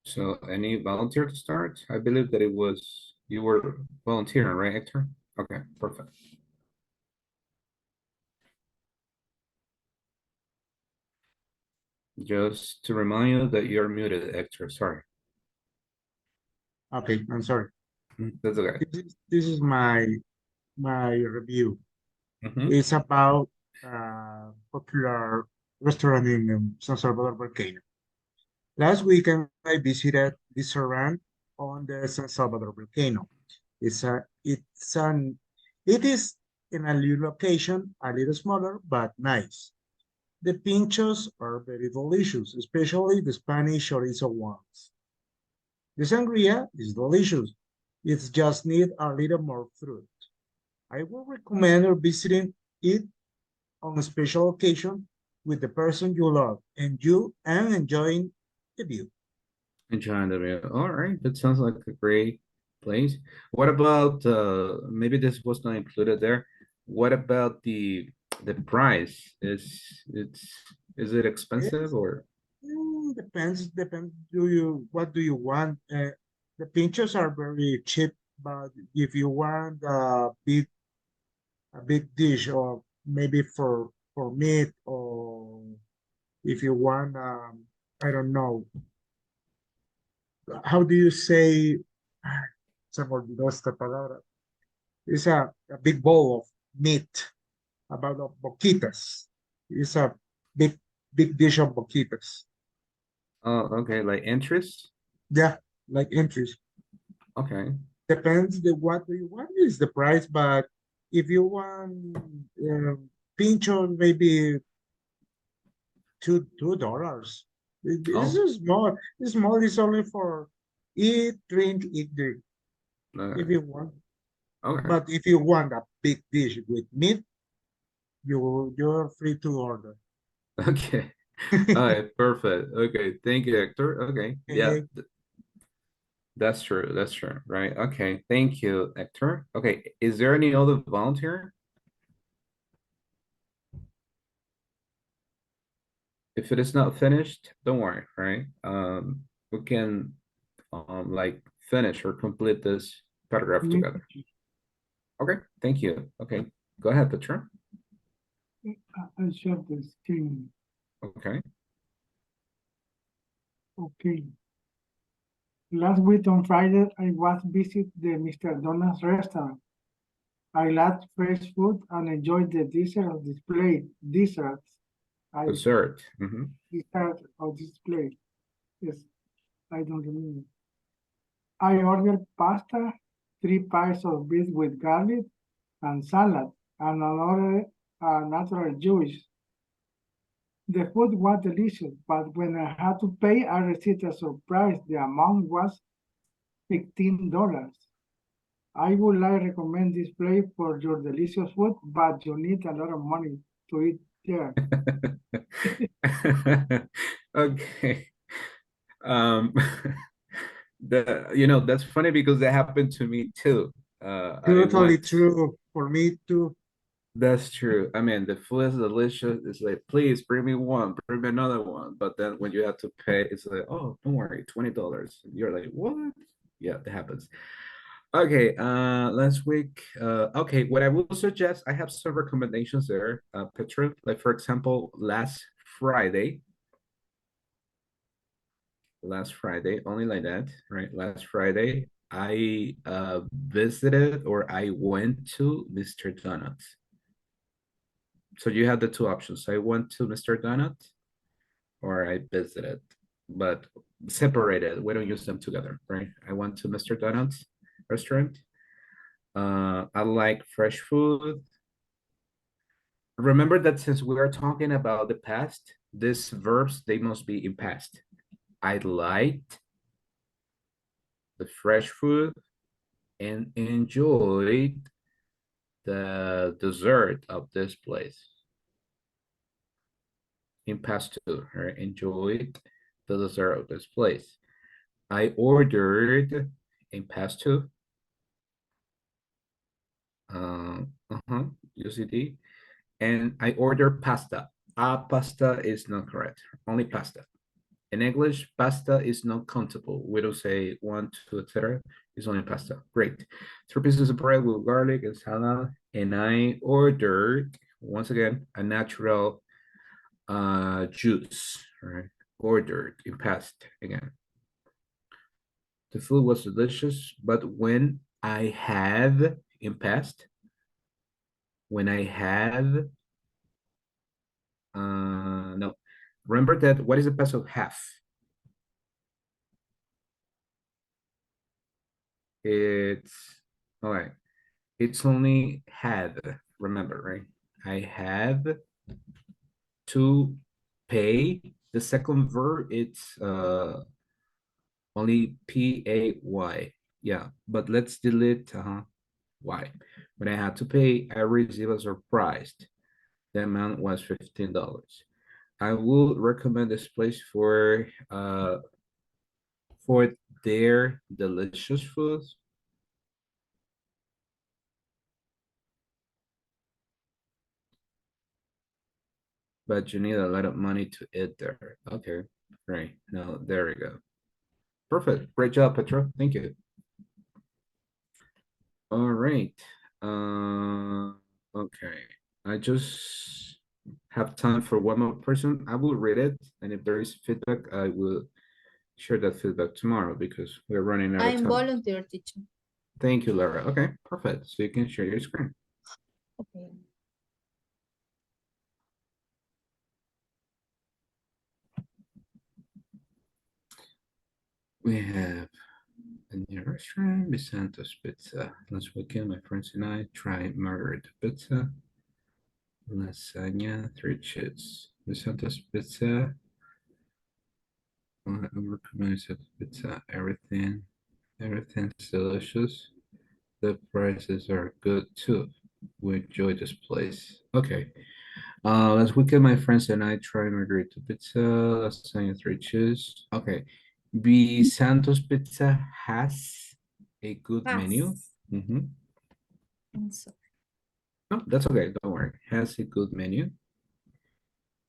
So any volunteer to start? I believe that you were volunteering, right, Hector? Okay, perfect. Just to remind you that you're muted, Hector, sorry.
Okay, I'm sorry.
That's okay.
This is my review. It's about popular restaurant in San Salvador volcano. Last weekend, I visited this restaurant on the San Salvador volcano. It is in a little location, a little smaller, but nice. The pinchos are very delicious, especially the Spanish chorizo ones. The sangria is delicious. It's just need a little more fruit. I would recommend visiting it on a special occasion with the person you love and enjoying the view.
Enjoying the view. All right, that sounds like a great place. What about maybe this was not included there. What about the price? Is it expensive or
Depends. What do you want? The pinchos are very cheap, but if you want a big dish or maybe for meat, or if you want I don't know, how do you say, se me olvidó esta palabra. It's a big bowl of meat, about of boquitas. It's a big dish of boquitas.
oh, okay, like interest?
Yeah, like entries.
Okay.
Depends what do you want is the price, but if you want pincho, maybe $2. This
Oh,
is small. It's small is only for eat, drink, eat, drink. If
okay.
you want,
Okay.
but if you want a big dish with meat, you're free to order.
Okay. All right, perfect. Okay, thank you, Hector. Okay, yeah,
Okay.
that's true. That's true, right? Okay, thank you, Hector. Okay, is there any other volunteer? If it is not finished, don't worry, right? We can like finish or complete this paragraph
Me-
together. Okay, thank you. Okay, go ahead, Petra.
I share the screen.
Okay.
Okay. Last week on Friday, I was visit the Mr. Donald's restaurant. I liked fresh food and enjoyed the dessert of display. Desserts. I
Dessert. Mm-hmm.
dessert of display. Yes, I don't remember. I ordered pasta, 3 pies of beef with garlic and salad, and another natural juice. The food was delicious, but when I had to pay, I received a surprise. The amount was $15. I would like recommend this place for your delicious food, but you need a lot of money to eat there.
Okay. Um, that's funny because that happened to me too. I
Totally
went.
true for me too.
That's true. I mean, the food is delicious. It's like, please bring me one, bring me another one. But then when you have to pay, it's like, oh, don't worry, $20. You're like, what? Yeah, that happens. Okay, last week. Okay, what I will suggest, I have some recommendations there, Petra. Like for example, Friday, last Friday, only like that, right? Last Friday, I visited or I went to Mr. Donuts. So you had the two options. I went to Mr. Donut or I visited, but separated. We don't use them together, right? I went to Mr. Donut's restaurant. I like fresh food. Remember that since we are talking about the past, these verbs, they must be in past. I liked the fresh food and enjoyed the dessert of this place. In past two, right? Enjoyed the dessert of this place. I ordered in past two. UCD. And I ordered pasta. Pasta is not correct. Only pasta. In English, pasta is not countable. We don't say one, two, etc. It's only pasta. Great. 3 pieces of bread with garlic and salad. And I ordered, once again, a natural juice. Right? Ordered in past again. The food was delicious, but when I have in past, when I have, no, remember that what is the past of have? It's, all right, it's only had, remember, right? I have to pay. The second verb, it's only pay. Yeah, but let's delete why. When I had to pay, I received a surprise. The amount was $15. I would recommend this place for their delicious food. But you need a lot of money to eat there. Okay, great. Now there we go. Perfect. Great job, Petra. Thank you. All right. Okay. I just have time for one more person. I will read it, and if there is feedback, I will share that feedback tomorrow because we're running out of
I'm
time.
volunteer teacher.
Thank you, Lara. Okay, perfect. So you can share your screen.
Okay.
We have a new restaurant, Vicento's Pizza. Last weekend, my friends and I tried margarita pizza, lasagna, 3 cheese. Vicento's Pizza. I recommend pizza. Everything's delicious. The prices are good too. We enjoy this place. Okay. Last weekend, my friends and I tried margarita pizza, lasagna, 3 cheese. Okay. The Santos Pizza has a good menu. Mm-hmm.
I'm sorry.
No, that's okay. Don't worry. Has a good menu.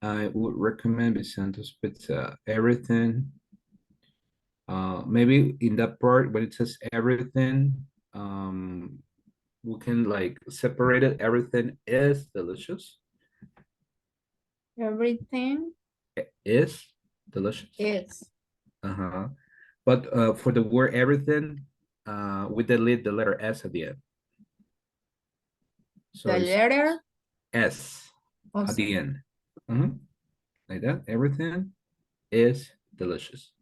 I would recommend the Santos Pizza. Everything. Maybe in that part when it says everything, we can like separate it. Everything is delicious.
Everything
Is delicious.
is.
Uh-huh. But for the word everything, we delete the letter S at the end. So
The
it's
letter
S at
also.
the end. Mhm. Like that. Everything is delicious.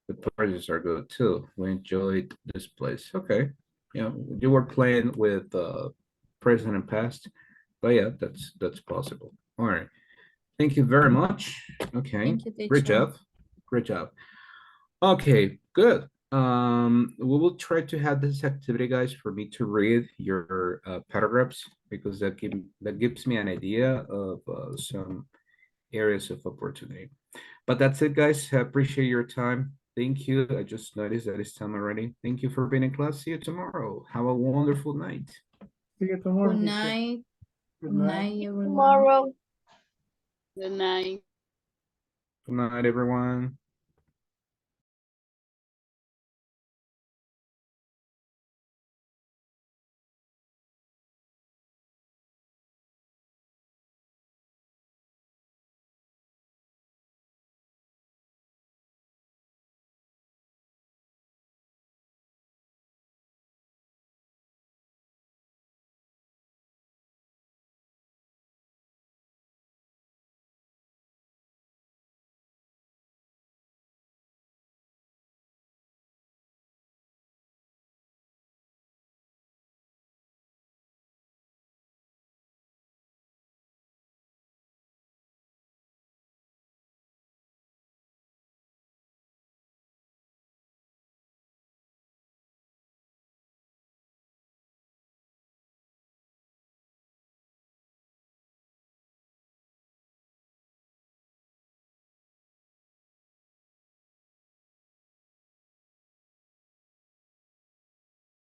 The prices are good too. We enjoyed this place. Okay. Yeah, you were playing with present and past, but yeah, that's possible. All right. Thank you very much. Okay.
Thank you,
Great
teacher.
job. Great job. Okay, good. We will try to have this activity, guys, for me to read your paragraphs because that gives me an idea of some areas of opportunity. But that's it, guys. I appreciate your time. Thank you. I just noticed that it's time already. Thank you for being in class. See you tomorrow. Have a wonderful night.
See you tomorrow,
Good
teacher.
night.
Good
Good
night.
night, everyone.
Tomorrow.
Good night.
Good night, everyone.